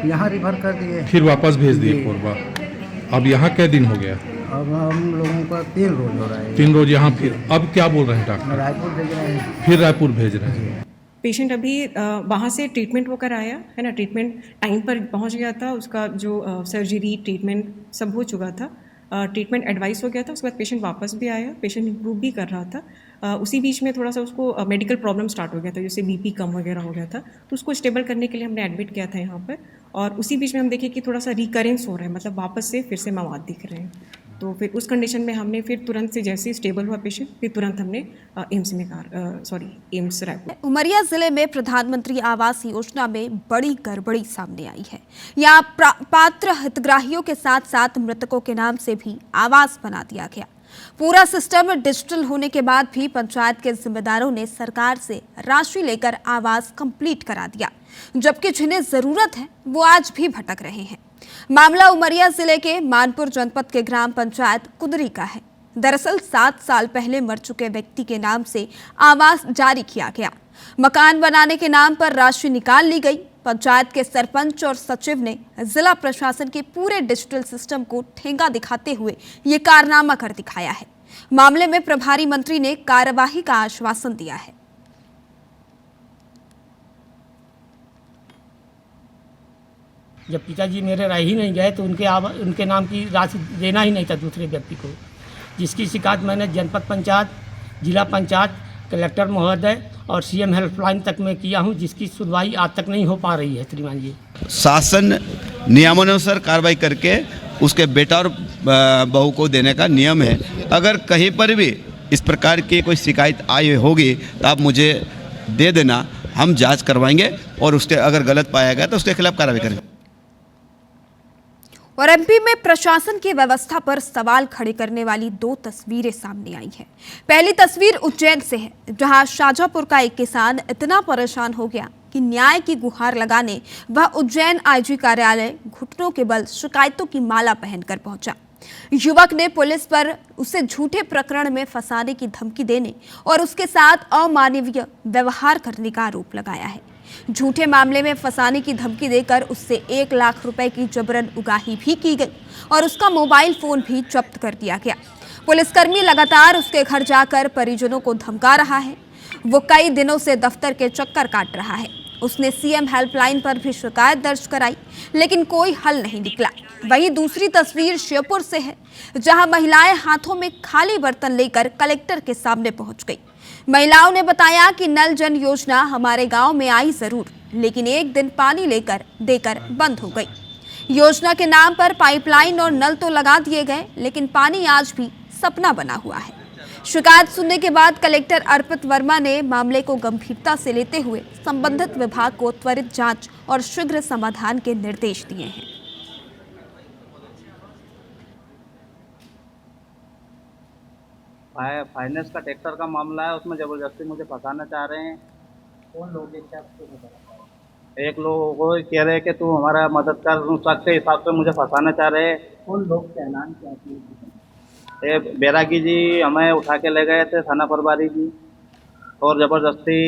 यहाँ रिफर कर दिए, फिर वापस भेज दिए कोरबा। अब यहाँ क्या दिन हो गया? अब हम लोगों का 3 रोज हो रहा है। 3 रोज यहाँ। फिर अब क्या बोल रहे हैं डॉक्टर? रायपुर भेज रहे हैं। फिर रायपुर भेज रहे हैं। पेशेंट अभी वहाँ से ट्रीटमेंट वो कराया है ना, ट्रीटमेंट टाइम पर पहुँच गया था। उसका जो सर्जरी ट्रीटमेंट सब हो चुका था। ट्रीटमेंट एडवाइस हो गया था। उसके बाद पेशेंट वापस भी आया, पेशेंट इम्प्रूव भी कर रहा था। उसी बीच में थोड़ा सा उसको मेडिकल प्रॉब्लम स्टार्ट हो गया था, जैसे बीपी कम वगैरह हो गया था, तो उसको स्टेबल करने के लिए हमने एडमिट किया था यहाँ पर। और उसी बीच में हम देखे कि थोड़ा सा रिकरेंस हो रहा है, मतलब वापस से फिर से मवाद दिख रहे हैं। तो फिर उस कंडीशन में हमने फिर तुरंत से जैसे ही स्टेबल हुआ पेशेंट, फिर तुरंत हमने एम्स रायपुर। उमरिया जिले में प्रधानमंत्री आवास योजना में बड़ी गड़बड़ी सामने आई है। यहाँ पात्र हितग्राहियों के साथ साथ मृतकों के नाम से भी आवास बना दिया गया। पूरा सिस्टम डिजिटल होने के बाद भी पंचायत के जिम्मेदारों ने सरकार से राशि लेकर आवास कंप्लीट करा दिया, जबकि जिन्हें जरूरत है वो आज भी भटक रहे हैं। मामला उमरिया जिले के मानपुर जनपद के ग्राम पंचायत कुदरी का है। दरअसल 7 साल पहले मर चुके व्यक्ति के नाम से आवास जारी किया गया। मकान बनाने के नाम पर राशि निकाल ली गई। पंचायत के सरपंच और सचिव ने जिला प्रशासन के पूरे डिजिटल सिस्टम को ठेंगा दिखाते हुए ये कारनामा कर दिखाया है। मामले में प्रभारी मंत्री ने कार्यवाही का आश्वासन दिया है। जब पिताजी मेरे रह ही नहीं गए तो उनके नाम की राशि देना ही नहीं था दूसरे व्यक्ति को, जिसकी शिकायत मैंने जनपद पंचायत, जिला पंचायत, कलेक्टर महोदय और सीएम हेल्पलाइन तक में किया हूं, जिसकी सुनवाई आज तक नहीं हो पा रही है। श्रीमान जी, शासन नियमानुसार कार्रवाई करके उसके बेटा और बहू को देने का नियम है। अगर कहीं पर भी इस प्रकार की कोई शिकायत आई होगी तो आप मुझे दे देना, हम जांच करवाएंगे और उसके अगर गलत पाया गया तो उसके खिलाफ कार्रवाई करेंगे। और एमपी में प्रशासन की व्यवस्था पर सवाल खड़े करने वाली 2 तस्वीरें सामने आई हैं। पहली तस्वीर उज्जैन से है, जहां शाजापुर का एक किसान इतना परेशान हो गया कि न्याय की गुहार लगाने वह उज्जैन आईजी कार्यालय घुटनों के बल शिकायतों की माला पहनकर पहुंचा। युवक ने पुलिस पर उसे झूठे प्रकरण में फंसाने की धमकी देने और उसके साथ अमानवीय व्यवहार करने का आरोप लगाया है। झूठे मामले में फंसाने की धमकी देकर उससे 1 लाख रुपए की जबरन उगाही भी की गई और उसका मोबाइल फोन भी जब्त कर दिया गया। पुलिसकर्मी लगातार उसके घर जाकर परिजनों को धमका रहा है। वो कई दिनों से दफ्तर के चक्कर काट रहा है। उसने सीएम हेल्पलाइन पर भी शिकायत दर्ज कराई, लेकिन कोई हल नहीं निकला। वहीं दूसरी तस्वीर श्योपुर से है, जहां महिलाएं हाथों में खाली बर्तन लेकर कलेक्टर के सामने पहुंच गई। महिलाओं ने बताया कि नल जन योजना हमारे गांव में आई जरूर, लेकिन एक दिन पानी देकर बंद हो गई। योजना के नाम पर पाइपलाइन और नल तो लगा दिए गए, लेकिन पानी आज भी सपना बना हुआ है। शिकायत सुनने के बाद कलेक्टर अर्पित वर्मा ने मामले को गंभीरता से लेते हुए संबंधित विभाग को त्वरित जांच और शीघ्र समाधान के निर्देश दिए हैं। फाइनेंस का ट्रैक्टर का मामला है, उसमें जबरदस्ती मुझे फंसाना चाह रहे हैं। कौन लोग एक लोग वो कह रहे हैं कि तू हमारा मदद कर, उसके हिसाब से मुझे फंसाना चाह रहे हैं। कौन लोग क्या नाम क्या? बैरागी जी हमें उठा के ले गए थे, थाना प्रभारी जी। और ज़बरदस्ती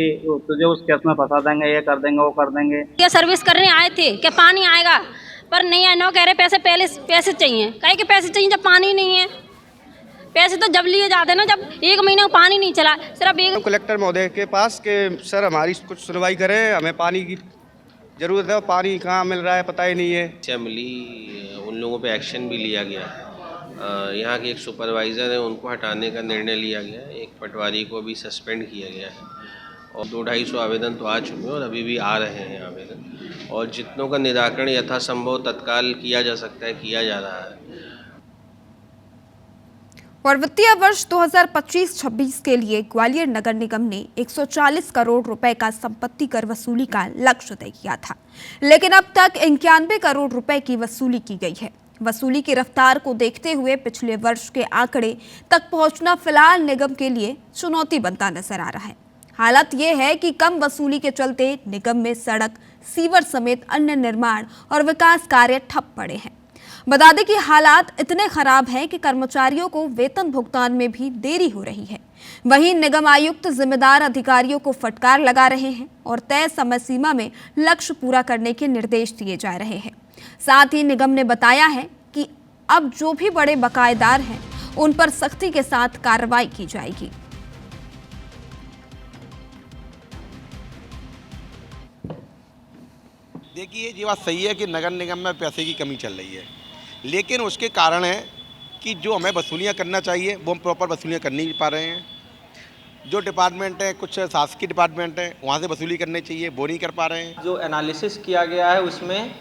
तुझे उस केस में फंसा देंगे, ये कर देंगे, वो कर देंगे। ये सर्विस करने आए थे कि पानी आएगा, पर नहीं आया। नौ कह रहे पैसे पहले पैसे चाहिए। काहे के पैसे चाहिए जब पानी नहीं है? पैसे तो जब लिए जाते ना जब 1 महीने को पानी नहीं चला। सिर्फ एक कलेक्टर महोदय के पास कि सर हमारी कुछ सुनवाई करें, हमें पानी की ज़रूरत है, पानी कहाँ मिल रहा है पता ही नहीं है। मिली, उन लोगों पे एक्शन भी लिया गया। यहाँ के एक सुपरवाइज़र है, उनको हटाने का निर्णय लिया गया। एक पटवारी को भी सस्पेंड किया गया है और 200-250 आवेदन तो आ चुके हैं और अभी भी आ रहे हैं आवेदन, और जितनों का निराकरण यथासंभव तत्काल किया जा सकता है किया जा रहा है। और वित्तीय वर्ष 2025-26 के लिए ग्वालियर नगर निगम ने 140 करोड़ रुपए का संपत्ति कर वसूली का लक्ष्य तय किया था, लेकिन अब तक 91 करोड़ रुपए की वसूली की गई है। वसूली की रफ्तार को देखते हुए पिछले वर्ष के आंकड़े तक पहुंचना फिलहाल निगम के लिए चुनौती बनता नजर आ रहा है। हालत यह है कि कम वसूली के चलते निगम में सड़क, सीवर समेत अन्य निर्माण और विकास कार्य ठप पड़े हैं। बता दें कि हालात इतने खराब हैं कि कर्मचारियों को वेतन भुगतान में भी देरी हो रही है। वहीं निगम आयुक्त जिम्मेदार अधिकारियों को फटकार लगा रहे हैं और तय समय सीमा में लक्ष्य पूरा करने के निर्देश दिए जा रहे हैं। साथ ही निगम ने बताया है कि अब जो भी बड़े बकायेदार हैं उन पर सख्ती के साथ कार्रवाई की जाएगी। देखिए, ये बात सही है कि नगर निगम में पैसे की कमी चल रही है, लेकिन उसके कारण है कि जो हमें वसूलियाँ करना चाहिए वो हम प्रॉपर वसूलियाँ कर नहीं पा रहे हैं। जो डिपार्टमेंट है, कुछ शासकीय डिपार्टमेंट है, वहाँ से वसूली करनी चाहिए, वो नहीं कर पा रहे हैं। जो एनालिसिस किया गया है उसमें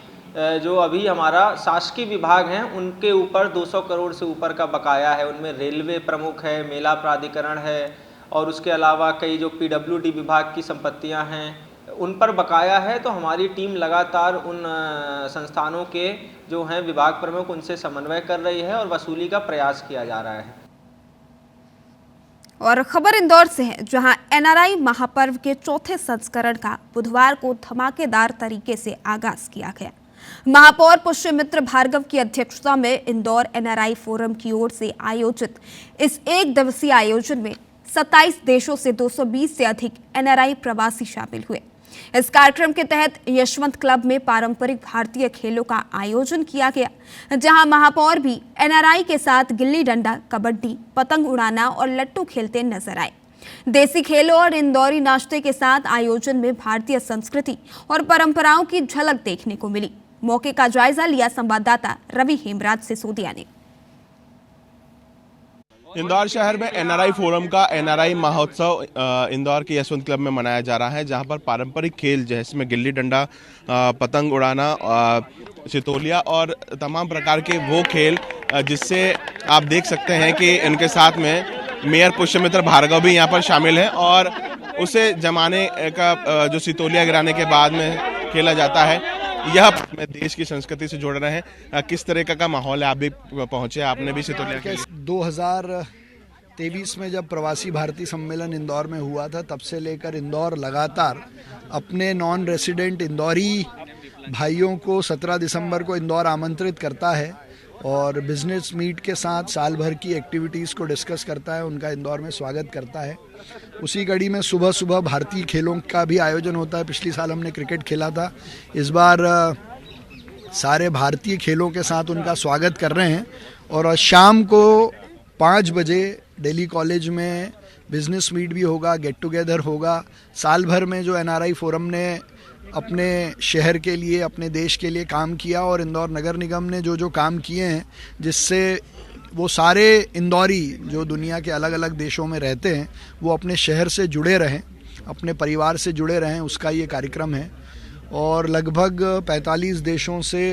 जो अभी हमारा शासकीय विभाग हैं उनके ऊपर 200 करोड़ से ऊपर का बकाया है। उनमें रेलवे प्रमुख है, मेला प्राधिकरण है और उसके अलावा कई जो PWD विभाग की संपत्तियां हैं उन पर बकाया है। तो हमारी टीम लगातार उन संस्थानों के जो हैं विभाग प्रमुख उनसे समन्वय कर रही है और वसूली का प्रयास किया जा रहा है। और खबर इंदौर से है, जहां NRI महापर्व के चौथे संस्करण का बुधवार को धमाकेदार तरीके से आगाज किया गया। महापौर पुष्यमित्र भार्गव की अध्यक्षता में इंदौर NRI फोरम की ओर से आयोजित इस एक दिवसीय आयोजन में 27 देशों से 220 से अधिक NRI प्रवासी शामिल हुए। इस कार्यक्रम के तहत यशवंत क्लब में पारंपरिक भारतीय खेलों का आयोजन किया गया, जहां महापौर भी NRI के साथ गिल्ली डंडा, कबड्डी, पतंग उड़ाना और लट्टू खेलते नजर आए। देसी खेलों और इंदौरी नाश्ते के साथ आयोजन में भारतीय संस्कृति और परंपराओं की झलक देखने को मिली। मौके का जायजा लिया संवाददाता रवि हेमराज सिसोदिया ने। इंदौर शहर में NRI फोरम का NRI महोत्सव इंदौर के यशवंत क्लब में मनाया जा रहा है, जहां पर पारंपरिक खेल जैसे में गिल्ली डंडा, पतंग उड़ाना, सितोलिया और तमाम प्रकार के वो खेल, जिससे आप देख सकते हैं कि इनके साथ में मेयर पुष्यमित्र भार्गव भी यहाँ पर शामिल है और उसे जमाने का जो सितोलिया गिराने के बाद में खेला जाता है। यह देश की संस्कृति से जुड़ रहे हैं। किस तरह का माहौल है? आप भी पहुंचे, आपने भी सितोलिया खेला। 2023 में जब प्रवासी भारतीय सम्मेलन इंदौर में हुआ था, तब से लेकर इंदौर लगातार अपने नॉन रेसिडेंट इंदौरी भाइयों को 17 दिसंबर को इंदौर आमंत्रित करता है और बिजनेस मीट के साथ साल भर की एक्टिविटीज़ को डिस्कस करता है, उनका इंदौर में स्वागत करता है। उसी कड़ी में सुबह सुबह भारतीय खेलों का भी आयोजन होता है। पिछली साल हमने क्रिकेट खेला था, इस बार सारे भारतीय खेलों के साथ उनका स्वागत कर रहे हैं। और शाम को 5 बजे दिल्ली कॉलेज में बिजनेस मीट भी होगा, गेट टुगेदर होगा। साल भर में जो NRI फोरम ने अपने शहर के लिए, अपने देश के लिए काम किया और इंदौर नगर निगम ने जो काम किए हैं, जिससे वो सारे इंदौरी जो दुनिया के अलग अलग देशों में रहते हैं वो अपने शहर से जुड़े रहें, अपने परिवार से जुड़े रहें, उसका ये कार्यक्रम है। और लगभग 45 देशों से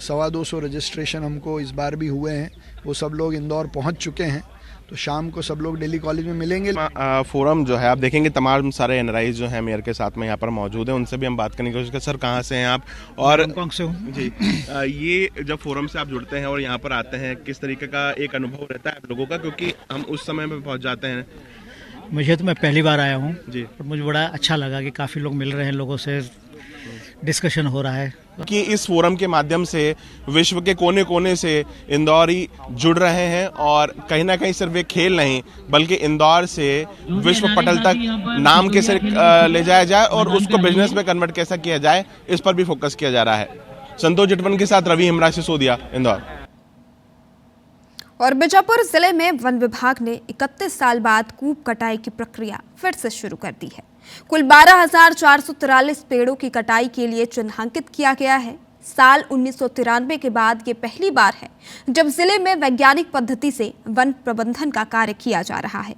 225 रजिस्ट्रेशन हमको इस बार भी हुए हैं। वो सब लोग इंदौर पहुंच चुके हैं, तो शाम को सब लोग दिल्ली कॉलेज में मिलेंगे। फोरम जो है, आप देखेंगे तमाम सारे NRI जो हैं मेयर के साथ में यहाँ पर मौजूद हैं, उनसे भी हम बात करने की कोशिश करें। सर, कहाँ से हैं आप? और हांगकांग से हूँ जी। ये जब फोरम से आप जुड़ते हैं और यहाँ पर आते हैं, किस तरीके का एक अनुभव रहता है आप लोगों का, क्योंकि हम उस समय में पहुँच जाते हैं? मुझे तो मैं पहली बार आया हूँ जी, और मुझे बड़ा अच्छा लगा कि काफ़ी लोग मिल रहे हैं, लोगों से डिस्कशन हो रहा है कि इस फोरम के माध्यम से विश्व के कोने कोने से इंदौरी जुड़ रहे हैं और कहीं ना कहीं सिर्फ एक खेल नहीं बल्कि इंदौर से विश्व पटल तक नाम कैसे ले जाया जाए और उसको बिजनेस में कन्वर्ट कैसा किया जाए, इस पर भी फोकस किया जा रहा है। संतोष जटवन के साथ रवि हिमराज, सिसोदिया, इंदौर। और बीजापुर जिले में वन विभाग ने 31 साल बाद कूप कटाई की प्रक्रिया फिर से शुरू कर दी है। कुल 12,443 पेड़ों की कटाई के लिए चिन्हांकित किया गया है। साल 1993 के बाद ये पहली बार है जब जिले में वैज्ञानिक पद्धति से वन प्रबंधन का कार्य किया जा रहा है।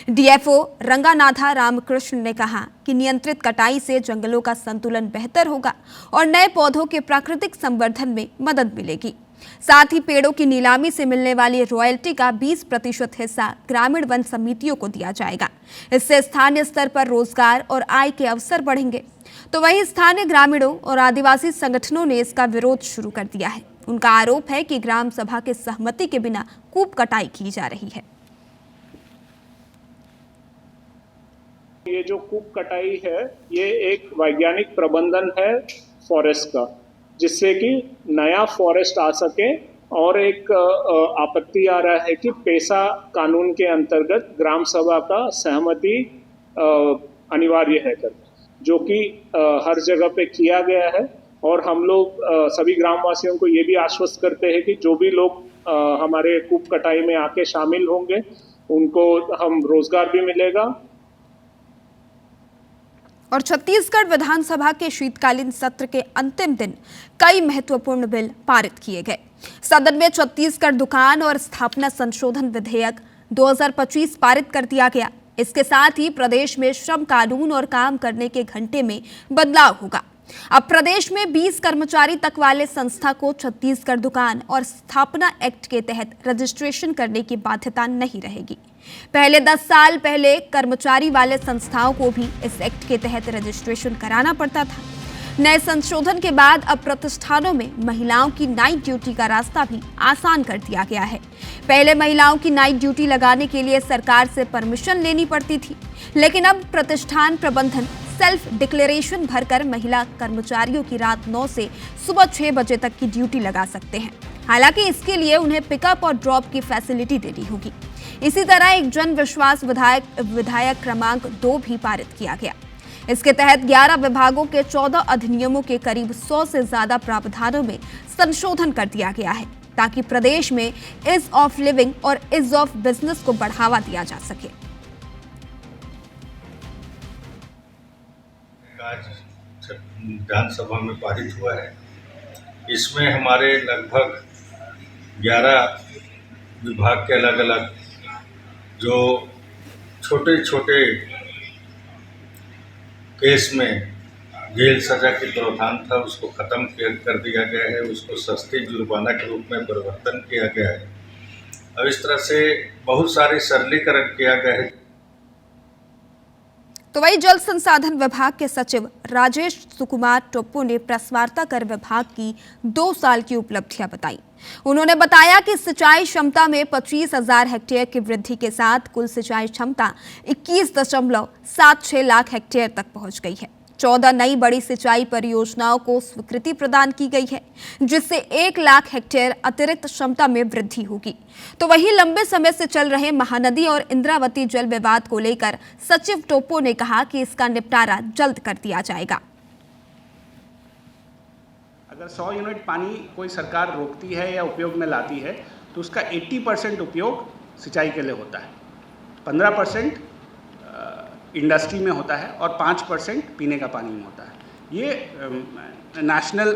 डीएफओ रंगानाथा रामकृष्ण ने कहा कि नियंत्रित कटाई से जंगलों का संतुलन बेहतर होगा और नए पौधों के प्राकृतिक संवर्धन में मदद मिलेगी। साथ ही पेड़ों की नीलामी से मिलने वाली रॉयल्टी का 20% हिस्सा ग्रामीण वन समितियों को दिया जाएगा। इससे स्थानीय स्तर पर रोजगार और आय के अवसर बढ़ेंगे। तो वहीं स्थानीय ग्रामीणों और आदिवासी संगठनों ने इसका विरोध शुरू कर दिया है। उनका आरोप है कि ग्राम सभा के सहमति के बिना कूप कटाई की जा रही है। ये जो कूप कटाई है ये एक वैज्ञानिक प्रबंधन है फॉरेस्ट का, जिससे कि नया फॉरेस्ट आ सके। और एक आपत्ति आ रहा है कि पेसा कानून के अंतर्गत ग्राम सभा का सहमति अनिवार्य है कर, जो कि हर जगह पे किया गया है। और हम लोग सभी ग्रामवासियों को ये भी आश्वस्त करते हैं कि जो भी लोग हमारे कूप कटाई में आके शामिल होंगे उनको हम रोजगार भी मिलेगा। और छत्तीसगढ़ विधानसभा के शीतकालीन सत्र के अंतिम दिन कई महत्वपूर्ण बिल पारित किए गए। सदन में छत्तीसगढ़ दुकान और स्थापना संशोधन विधेयक 2025 पारित कर दिया गया। इसके साथ ही प्रदेश में श्रम कानून और काम करने के घंटे में बदलाव होगा। अब प्रदेश में 20 कर्मचारी तक वाले संस्था को छत्तीसगढ़ दुकान और स्थापना एक्ट के तहत रजिस्ट्रेशन करने की बाध्यता नहीं रहेगी। पहले 10 साल पहले कर्मचारी वाले संस्थाओं को भी इस एक्ट के तहत रजिस्ट्रेशन कराना पड़ता था। नए संशोधन के बाद अब प्रतिष्ठानों में महिलाओं की नाइट ड्यूटी का रास्ता भी आसान कर दिया गया है। पहले महिलाओं की नाइट ड्यूटी लगाने के लिए सरकार से परमिशन लेनी पड़ती थी, लेकिन अब प्रतिष्ठान प्रबंधन सेल्फ डिक्लेरेशन भरकर महिला कर्मचारियों की रात 9 से सुबह 6 बजे तक की ड्यूटी लगा सकते हैं। हालांकि इसके लिए उन्हें पिकअप और ड्रॉप की फैसिलिटी देनी होगी। इसी तरह एक जन विश्वास विधायक क्रमांक 2 भी पारित किया गया। इसके तहत 11 विभागों के 14 अधिनियमों के करीब 100 से ज्यादा प्रावधानों में संशोधन कर दिया गया है, ताकि प्रदेश में ईज ऑफ लिविंग और ईज ऑफ बिजनेस को बढ़ावा दिया जा सके। विधानसभा में पारित हुआ है। इसमें हमारे लगभग 11 विभाग के अलग अलग जो छोटे छोटे केस में जेल सजा की प्रावधान था उसको ख़त्म कर दिया गया है, उसको सस्ती जुर्माना के रूप में परिवर्तन किया गया है। अब इस तरह से बहुत सारे सरलीकरण किया गया है। तो वही जल संसाधन विभाग के सचिव राजेश सुकुमार टोप्पो ने प्रेस वार्ता कर विभाग की 2 साल की उपलब्धियां बताई। उन्होंने बताया कि सिंचाई क्षमता में 25,000 हेक्टेयर की वृद्धि के साथ कुल सिंचाई क्षमता 21.76 लाख हेक्टेयर तक पहुंच गई है। 14 नई बड़ी सिंचाई परियोजनाओं को स्वीकृति प्रदान की गई है, जिससे 1 लाख हेक्टेयर अतिरिक्त क्षमता में वृद्धि होगी। तो वहीं लंबे समय से चल रहे महानदी और इंद्रावती जल विवाद को लेकर सचिव टोप्पो ने कहा कि इसका निपटारा जल्द कर दिया जाएगा। अगर 100 यूनिट पानी कोई सरकार रोकती है या उपयोग में लाती है तो उसका 80% उपयोग सिंचाई के लिए होता है, 15% इंडस्ट्री में होता है और 5% पीने का पानी में होता है। ये नेशनल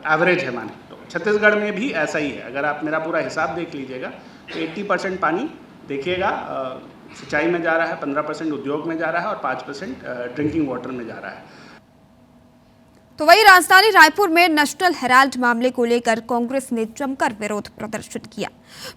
एवरेज है माने तो छत्तीसगढ़ में भी ऐसा ही है। अगर आप मेरा पूरा हिसाब देख लीजिएगा तो 80% पानी देखिएगा सिंचाई में जा रहा है, 15% उद्योग में जा रहा है और 5% ड्रिंकिंग वाटर में जा रहा है। तो वही राजधानी रायपुर में नेशनल हेराल्ड मामले को लेकर कांग्रेस ने जमकर विरोध प्रदर्शन किया।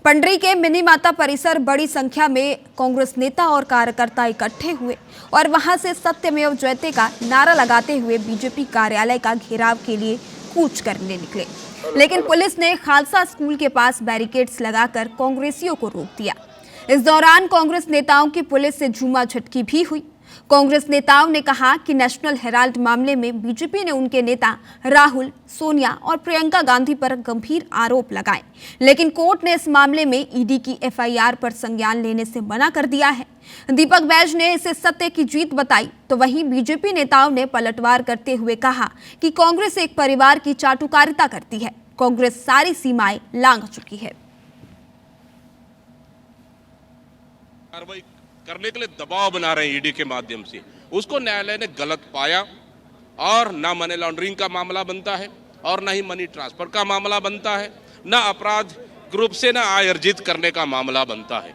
पंडरी के मिनी माता परिसर बड़ी संख्या में कांग्रेस नेता और कार्यकर्ता इकट्ठे हुए और वहां से सत्यमेव जयते का नारा लगाते हुए बीजेपी कार्यालय का घेराव के लिए कूच करने निकले, लेकिन पुलिस ने खालसा स्कूल के पास बैरिकेड्स लगाकर कांग्रेसियों को रोक दिया। इस दौरान कांग्रेस नेताओं की पुलिस से झूमा झटकी भी हुई। कांग्रेस नेताओं ने कहा कि नेशनल हेराल्ड मामले में बीजेपी ने उनके नेता राहुल, सोनिया और प्रियंका गांधी पर गंभीर आरोप लगाए, लेकिन कोर्ट ने इस मामले में ईडी की एफआईआर पर संज्ञान लेने से मना कर दिया है। दीपक बैज ने इसे सत्य की जीत बताई, तो वहीं बीजेपी नेताओं ने पलटवार करते हुए कहा कि कांग्रेस एक परिवार की चाटुकारिता करती है। कांग्रेस सारी सीमाएं लांघ चुकी है। कार्रवाई करने के लिए दबाव बना रहे हैं ईडी के माध्यम से, उसको न्यायालय ने गलत पाया और ना मनी लॉन्ड्रिंग का मामला बनता है और ना ही मनी ट्रांसफर का मामला बनता है, ना अपराध ग्रुप से ना आय अर्जित करने का मामला बनता है।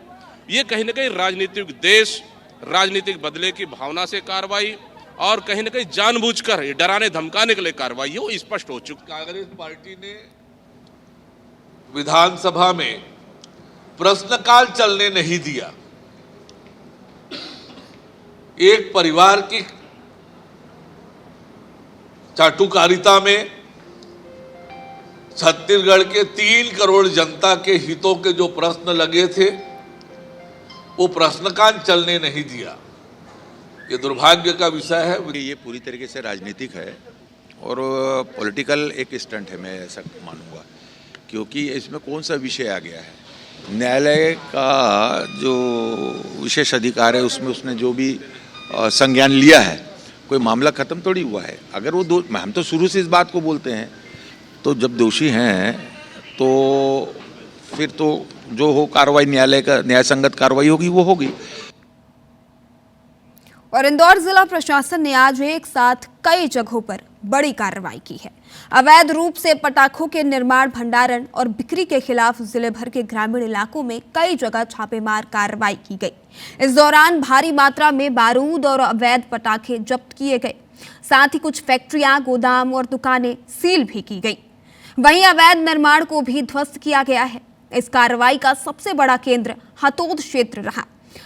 ये कहीं ना कहीं राजनीतिक देश, राजनीतिक बदले की भावना से कार्रवाई और कहीं ना कहीं जानबूझकर डराने धमकाने के लिए कार्रवाई है, वो स्पष्ट हो चुकी। कांग्रेस पार्टी ने विधानसभा में प्रश्नकाल चलने नहीं दिया। एक परिवार की चाटुकारिता में छत्तीसगढ़ के 3 करोड़ जनता के हितों के जो प्रश्न लगे थे वो प्रश्नकाल चलने नहीं दिया। ये दुर्भाग्य का विषय है। ये पूरी तरीके से राजनीतिक है और पॉलिटिकल एक स्टंट है, मैं ऐसा मानूंगा, क्योंकि इसमें कौन सा विषय आ गया है। न्यायालय का जो विशेष अधिकार है उसमें उसने जो भी संज्ञान लिया है, कोई मामला खत्म थोड़ी हुआ है। अगर वो हम तो शुरू से इस बात को बोलते हैं, तो जब दोषी हैं तो फिर तो जो हो कार्रवाई न्यायालय का न्याय संगत कार्रवाई होगी वो होगी। और इंदौर जिला प्रशासन ने आज एक साथ कई जगहों पर बड़ी कार्रवाई की है। अवैध रूप से पटाखों के निर्माण, भंडारण और बिक्री के खिलाफ जिले भर के ग्रामीण इलाकों में कई जगह छापेमार कार्रवाई की गई। इस दौरान भारी मात्रा में बारूद और अवैध पटाखे जब्त किए गए। साथ ही कुछ फैक्ट्रियां, गोदाम और दुकानें सील भी की गई। वहीं अवैध निर्माण को भी ध्वस्त किया गया है। इस कार्रवाई का सबसे बड़ा केंद्र हतोद क्षेत्र रहा,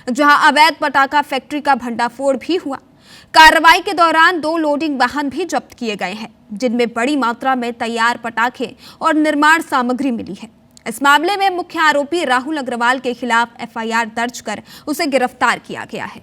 जहां अवैध पटाखा फैक्ट्री का भंडाफोड़ भी हुआ। कार्रवाई के दौरान 2 लोडिंग वाहन भी जब्त किए गए हैं, जिनमें बड़ी मात्रा में तैयार पटाखे और निर्माण सामग्री मिली है। इस मामले में मुख्य आरोपी राहुल अग्रवाल के खिलाफ एफआईआर दर्ज कर उसे गिरफ्तार किया गया है।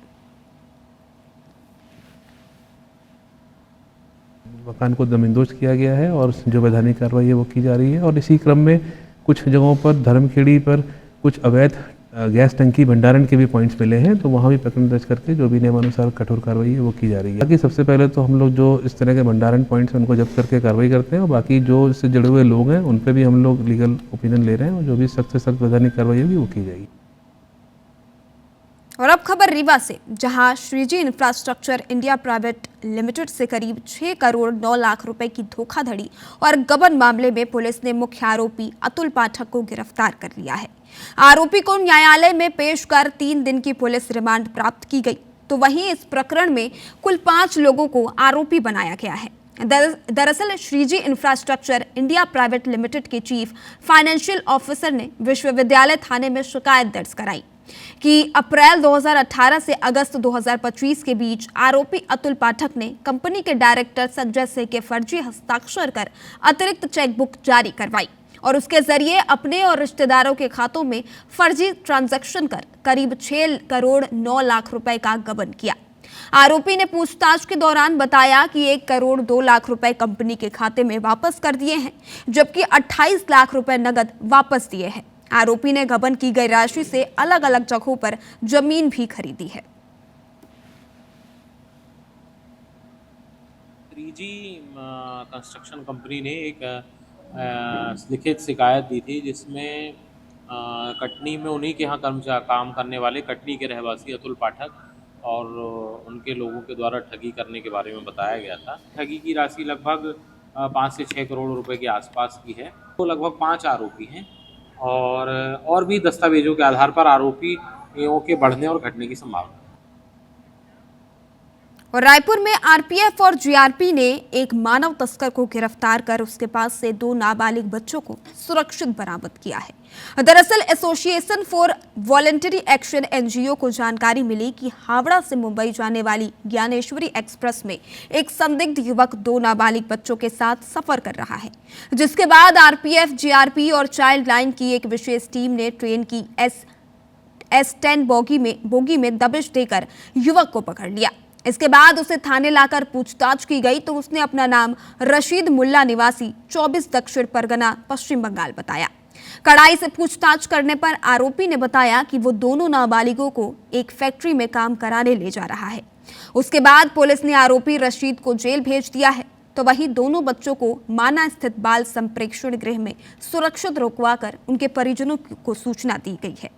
मकान को जमींदोज किया गया है और जो वैधानिक कार्रवाई है वो की जा रही है। और इसी क्रम में कुछ जगहों पर धर्मखेड़ी पर कुछ अवैध गैस टंकी भंडारण के भी पॉइंट्स मिले हैं, तो वहाँ भी प्रकरण दर्ज करके जो भी नियमानुसार कठोर कार्रवाई है वो की जा रही है। बाकी सबसे पहले तो हम लोग जो इस तरह के भंडारण पॉइंट्स हैं उनको जब्त करके कार्रवाई करते हैं, और बाकी जो इससे जुड़े हुए लोग हैं उन पर भी हम लोग लीगल ओपिनियन ले रहे हैं, और जो भी सख्त से सख्त वैधानिक कार्रवाई होगी वो की जाएगी। और अब खबर रीवा से, जहां Shreeji infrastructure India private limited से करीब 6 करोड़ 9 लाख रुपए की धोखाधड़ी और गबन मामले में पुलिस ने मुख्य आरोपी अतुल पाठक को गिरफ्तार कर लिया है। आरोपी को न्यायालय में पेश कर 3 दिन की पुलिस रिमांड प्राप्त की गई। तो वहीं इस प्रकरण में कुल 5 लोगों को आरोपी बनाया गया है। दरअसल Shreeji infrastructure India private limited के चीफ फाइनेंशियल ऑफिसर ने विश्वविद्यालय थाने में शिकायत दर्ज कराई कि अप्रैल 2018 से अगस्त 2025 के बीच आरोपी अतुल पाठक ने कंपनी के डायरेक्टर संजय सिंह के फर्जी हस्ताक्षर कर अतिरिक्त चेकबुक जारी करवाई और उसके जरिए अपने और रिश्तेदारों के खातों में फर्जी ट्रांजैक्शन कर करीब 6 करोड़ 9 लाख रुपए का गबन किया। आरोपी ने पूछताछ के दौरान बताया कि 1 करोड़ 2 लाख रुपए कंपनी के खाते में वापस कर दिए हैं, जबकि 28 लाख रुपए नगद वापस दिए हैं। आरोपी ने गबन की गई राशि से अलग अलग जगहों पर जमीन भी खरीदी है। श्रीजी कंस्ट्रक्शन कंपनी ने एक लिखित शिकायत दी थी, जिसमें कटनी में उन्हीं के यहाँ काम करने वाले कटनी के रहवासी अतुल पाठक और उनके लोगों के द्वारा ठगी करने के बारे में बताया गया था। ठगी की राशि लगभग 5 से 6 करोड़ रुपए के आसपास की है। तो लगभग 5 आरोपी हैं और भी दस्तावेजों के आधार पर आरोपियों के बढ़ने और घटने की संभावना। और रायपुर में आरपीएफ और जीआरपी ने एक मानव तस्कर को गिरफ्तार कर उसके पास से 2 नाबालिग बच्चों को सुरक्षित बरामद किया है। दरअसल association for voluntary action NGO को जानकारी मिली कि हावड़ा से मुंबई जाने वाली ज्ञानेश्वरी एक्सप्रेस में एक संदिग्ध युवक 2 नाबालिग बच्चों के साथ सफर कर रहा है, जिसके बाद आरपीएफ, जीआरपी और चाइल्ड लाइन की एक विशेष टीम ने ट्रेन की S10 बोगी में दबिश देकर युवक को पकड़ लिया। इसके बाद उसे थाने लाकर पूछताछ की गई तो उसने अपना नाम रशीद मुल्ला निवासी 24 दक्षिण परगना पश्चिम बंगाल बताया। कड़ाई से पूछताछ करने पर आरोपी ने बताया कि वो दोनों नाबालिगों को एक फैक्ट्री में काम कराने ले जा रहा है। उसके बाद पुलिस ने आरोपी रशीद को जेल भेज दिया है, तो वहीं दोनों बच्चों को माना स्थित बाल संप्रेक्षण गृह में सुरक्षित रुकवाकर उनके परिजनों को सूचना दी गई है।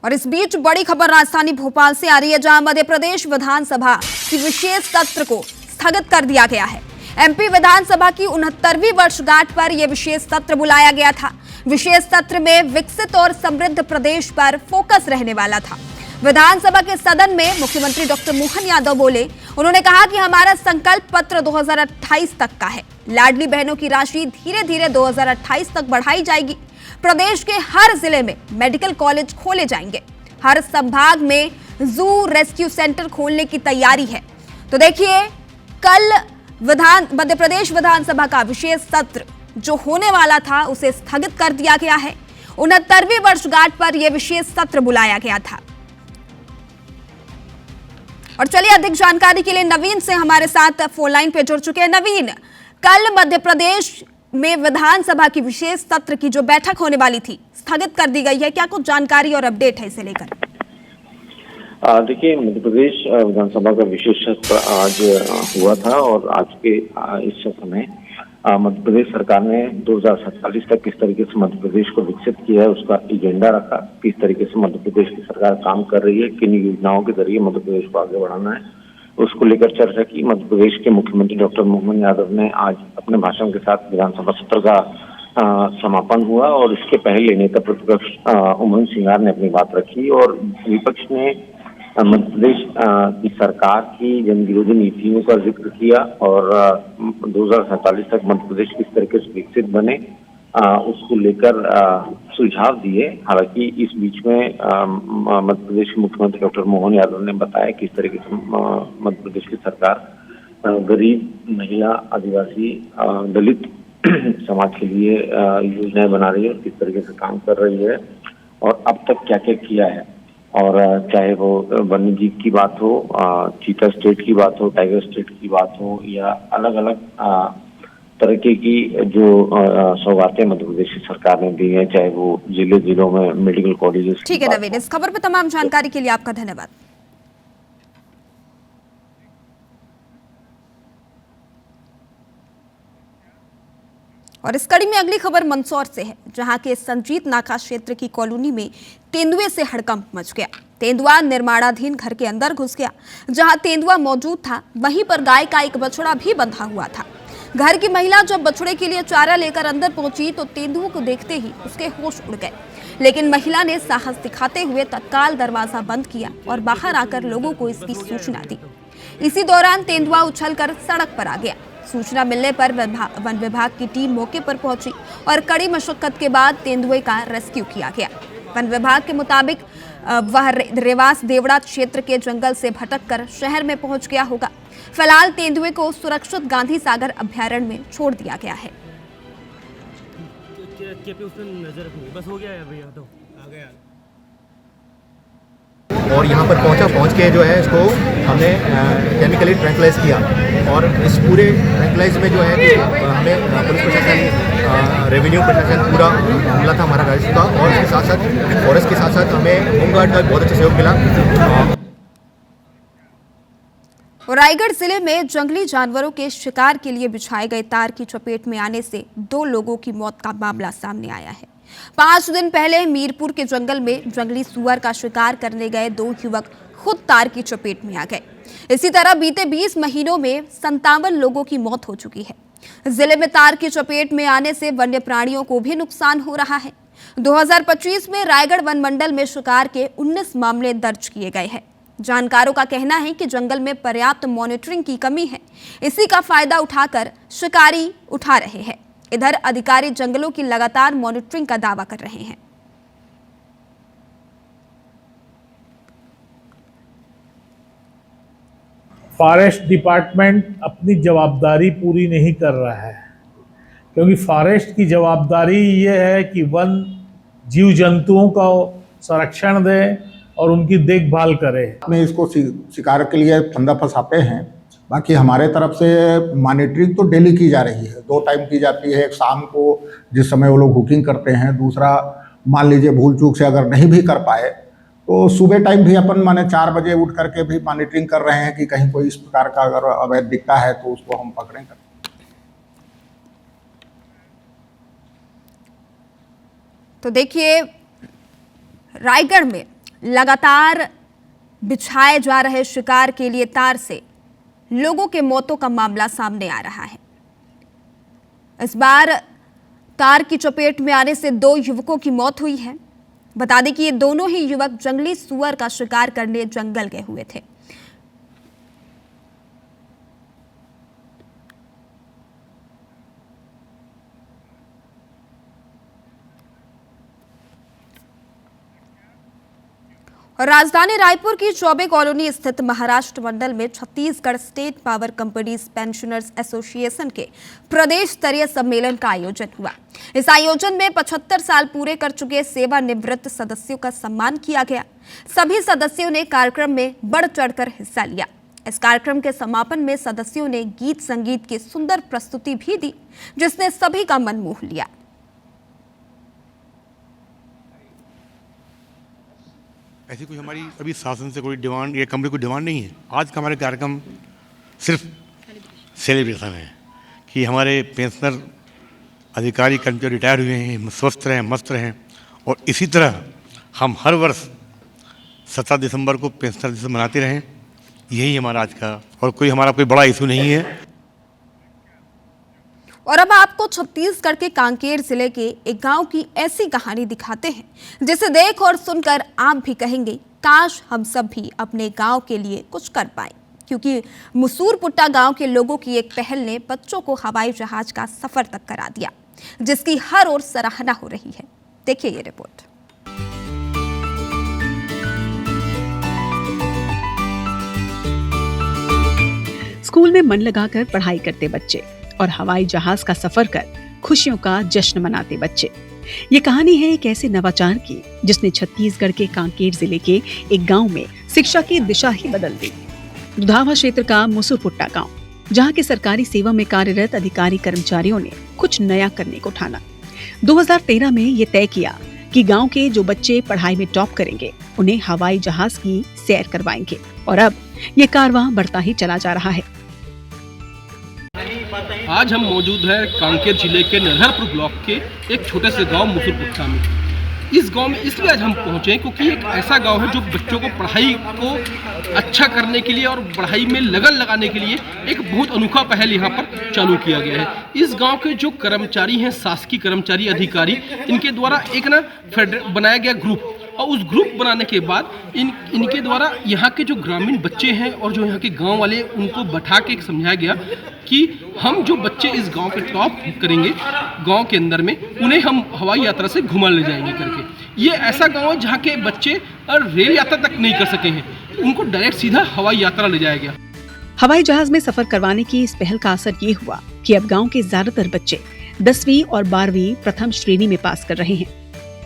और इस बीच बड़ी खबर राजधानी भोपाल से आ रही है, जहां मध्य प्रदेश विधानसभा की विशेष सत्र को स्थगित कर दिया गया है। एमपी विधानसभा की 69वीं वर्षगांठ पर यह विशेष सत्र बुलाया गया था। विशेष सत्र में विकसित और समृद्ध प्रदेश पर फोकस रहने वाला था। विधानसभा के सदन में मुख्यमंत्री डॉक्टर मोहन यादव बोले। उन्होंने कहा कि हमारा संकल्प पत्र 2028 तक का है। लाडली बहनों की राशि धीरे धीरे 2028 तक बढ़ाई जाएगी। प्रदेश के हर जिले में मेडिकल कॉलेज खोले जाएंगे। हर संभाग में जू रेस्क्यू सेंटर खोलने की तैयारी है। तो देखिए, कल मध्य प्रदेश विधानसभा का विशेष सत्र जो होने वाला था उसे स्थगित कर दिया गया है। 69वीं वर्षगांठ पर यह विशेष सत्र बुलाया गया था। और चलिए अधिक जानकारी के लिए नवीन से हमारे साथ फोन लाइन पे जुड़ चुके हैं। नवीन, कल मध्य प्रदेश में विधानसभा की विशेष सत्र की जो बैठक होने वाली थी स्थगित कर दी गई है, क्या कुछ जानकारी और अपडेट है इसे लेकर? देखिए, मध्य प्रदेश विधानसभा का विशेष सत्र आज हुआ था और आज के इस सत्र में मध्य प्रदेश सरकार ने 2047 तक किस तरीके से मध्य प्रदेश को विकसित किया है उसका एजेंडा रखा। किस तरीके से मध्य प्रदेश की सरकार काम कर रही है, किन योजनाओं के जरिए मध्य प्रदेश को आगे बढ़ाना है, उसको लेकर चर्चा की। मध्य प्रदेश के मुख्यमंत्री डॉक्टर मोहन यादव ने आज अपने भाषण के साथ विधानसभा सत्र का समापन हुआ और इसके पहले नेता प्रतिपक्ष उमंग सिंगार ने अपनी बात रखी और विपक्ष ने मध्य प्रदेश की सरकार की जन विरोधी नीतियों का जिक्र किया और 2047 तक मध्य प्रदेश किस तरीके से विकसित बने उसको लेकर सुझाव दिए। हालांकि इस बीच में मध्य प्रदेश के मुख्यमंत्री डॉक्टर मोहन यादव ने बताया किस तरीके से मध्य प्रदेश की सरकार गरीब, महिला, आदिवासी, दलित समाज के लिए योजनाएं बना रही है और किस तरीके से काम कर रही है और अब तक क्या क्या किया है। और चाहे वो वन्य जीव की बात हो, चीता स्टेट की बात हो, टाइगर स्टेट की बात हो या अलग अलग तरीके की जो सौगातें मध्य प्रदेश की सरकार ने दी है, चाहे वो जिलों में मेडिकल कॉलेजेस। ठीक है नवीन, इस खबर पर तमाम जानकारी के लिए आपका धन्यवाद। और इस कड़ी में अगली खबर मंदसौर से है, जहां के संजीत नाका क्षेत्र की कॉलोनी में तेंदुए से हड़कंप मच गया। तेंदुआ निर्माणाधीन घर के अंदर घुस गया। जहां तेंदुआ मौजूद था वहीं पर गाय का एक बछड़ा भी बंधा हुआ था। घर की महिला जब बछड़े के लिए चारा लेकर अंदर पहुंची तो तेंदुओं को देखते ही उसके होश उड़ गए, लेकिन महिला ने साहस दिखाते हुए तत्काल दरवाजा बंद किया और बाहर आकर लोगों को इसकी सूचना दी। इसी दौरान तेंदुआ उछलकर सड़क पर आ गया। सूचना मिलने पर वन विभाग की टीम मौके पर पहुंची और कड़ी मशक्कत के बाद तेंदुए का रेस्क्यू किया गया। वन विभाग के मुताबिक वह रेवास देवड़ा क्षेत्र के जंगल से भटककर शहर में पहुंच गया होगा। फिलहाल तेंदुए को सुरक्षित गांधी सागर अभ्यारण्य में छोड़ दिया गया है। और यहाँ पर पहुँच के जो है इसको हमने केमिकली ट्रैंक्लाइज किया और इस पूरे ट्रैंक्लाइज में जो है कि हमें पुलिस प्रशासन, रेवेन्यू प्रशासन पूरा मिला था हमारा राज्य का और इसके साथ साथ फॉरेस्ट के साथ साथ हमें होमगार्ड का बहुत अच्छा सहयोग मिला। रायगढ़ जिले में जंगली जानवरों के शिकार के लिए बिछाए गए तार की चपेट में आने से 2 लोगों की मौत का मामला सामने आया है। 5 दिन पहले मीरपुर के जंगल में जंगली सुअर का शिकार करने गए 2 युवक खुद तार की चपेट में आ गए। इसी तरह बीते 20 महीनों में 57 लोगों की मौत हो चुकी है। जिले में तार की चपेट में आने से वन्य प्राणियों को भी नुकसान हो रहा है। 2025 में रायगढ़ वन मंडल में शिकार के 19 मामले दर्ज किए गए हैं। जानकारों का कहना है कि जंगल में पर्याप्त मॉनिटरिंग की कमी है, इसी का फायदा उठाकर शिकारी उठा रहे हैं। इधर अधिकारी जंगलों की लगातार मॉनिटरिंग का दावा कर रहे हैं। फॉरेस्ट डिपार्टमेंट अपनी जवाबदारी पूरी नहीं कर रहा है, क्योंकि फॉरेस्ट की जवाबदारी ये है कि वन जीव जंतुओं का संरक्षण दे और उनकी देखभाल करे। में इसको शिकार के लिए फंदा फंसाते हैं। बाकी हमारे तरफ से मॉनिटरिंग तो डेली की जा रही है, 2 टाइम की जाती है, एक शाम को जिस समय वो लोग हुकिंग करते हैं, दूसरा मान लीजिए भूल चूक से अगर नहीं भी कर पाए तो सुबह टाइम भी अपन माने 4 बजे उठ करके भी मॉनिटरिंग कर रहे हैं कि कहीं कोई इस प्रकार का अगर अवैध दिखता है तो उसको हम पकड़ें। तो देखिए, रायगढ़ में लगातार बिछाए जा रहे शिकार के लिए तार से लोगों के मौतों का मामला सामने आ रहा है। इस बार तार की चपेट में आने से 2 युवकों की मौत हुई है। बता दें कि ये दोनों ही युवक जंगली सुअर का शिकार करने जंगल गए हुए थे। और राजधानी रायपुर की चौबे कॉलोनी स्थित महाराष्ट्र मंडल में Chhattisgarh state power companies pensioners association के प्रदेश स्तरीय सम्मेलन का आयोजन हुआ। इस आयोजन में 75 साल पूरे कर चुके सेवानिवृत्त सदस्यों का सम्मान किया गया। सभी सदस्यों ने कार्यक्रम में बढ़ चढ़कर हिस्सा लिया। इस कार्यक्रम के समापन में सदस्यों ने गीत संगीत की सुंदर प्रस्तुति भी दी, जिसने सभी का मन मोह लिया। ऐसी कोई हमारी अभी शासन से कोई डिमांड या कंपनी कोई डिमांड नहीं है। आज का हमारे कार्यक्रम सिर्फ सेलिब्रेशन है कि हमारे पेंशनर अधिकारी कर्मचारी रिटायर हुए हैं, स्वस्थ रहें, मस्त रहें, और इसी तरह हम हर वर्ष 17 दिसंबर को पेंशनर दिवस मनाते रहें। यही हमारा आज का, और कोई हमारा कोई बड़ा इशू नहीं है। और अब आपको छत्तीसगढ़ के कांकेर जिले के एक गांव की ऐसी कहानी दिखाते हैं जिसे देख और सुनकर आप भी कहेंगे, काश हम सब भी अपने गांव के लिए कुछ कर पाएं। क्योंकि मुसूरपुट्टा गांव के लोगों की एक पहल ने बच्चों को हवाई जहाज का सफर तक करा दिया, जिसकी हर ओर सराहना हो रही है। देखिए ये रिपोर्ट। स्कूल में मन लगाकर पढ़ाई करते बच्चे और हवाई जहाज का सफर कर खुशियों का जश्न मनाते बच्चे। ये कहानी है एक ऐसे नवाचार की जिसने छत्तीसगढ़ के कांकेर जिले के एक गांव में शिक्षा की दिशा ही बदल दी। दुधावा क्षेत्र का मुसूरपुट्टा गांव, जहां के सरकारी सेवा में कार्यरत अधिकारी कर्मचारियों ने कुछ नया करने को ठाना। 2013 में ये तय किया कि गांव के जो बच्चे पढ़ाई में टॉप करेंगे उन्हें हवाई जहाज की सैर करवाएंगे, और अब ये कारवां बढ़ता ही चला जा रहा है। आज हम मौजूद हैं कांकेर जिले के नरहरपुर ब्लॉक के एक छोटे से गांव मुसूरपुट्टा में। इस गांव में इसलिए आज हम पहुंचे क्योंकि एक ऐसा गांव है जो बच्चों को पढ़ाई को अच्छा करने के लिए और पढ़ाई में लगन लगाने के लिए एक बहुत अनोखा पहल यहाँ पर चालू किया गया है। इस गांव के जो कर्मचारी हैं, शासकीय कर्मचारी अधिकारी, इनके द्वारा एक बनाया गया ग्रुप, और उस ग्रुप बनाने के बाद इनके द्वारा यहाँ के जो ग्रामीण बच्चे हैं और जो यहाँ के गांव वाले, उनको बैठा के समझाया गया कि हम जो बच्चे इस गांव के टॉप करेंगे गांव के अंदर में, उन्हें हम हवाई यात्रा से घुमा ले जाएंगे करके। ये ऐसा गांव है जहाँ के बच्चे रेल यात्रा तक नहीं कर सके हैं, उनको डायरेक्ट सीधा हवाई यात्रा ले जाया गया। हवाई जहाज में सफर करवाने की इस पहल का असर ये हुआ कि अब गाँव के ज्यादातर बच्चे 10वीं और 12वीं प्रथम श्रेणी में पास कर रहे हैं।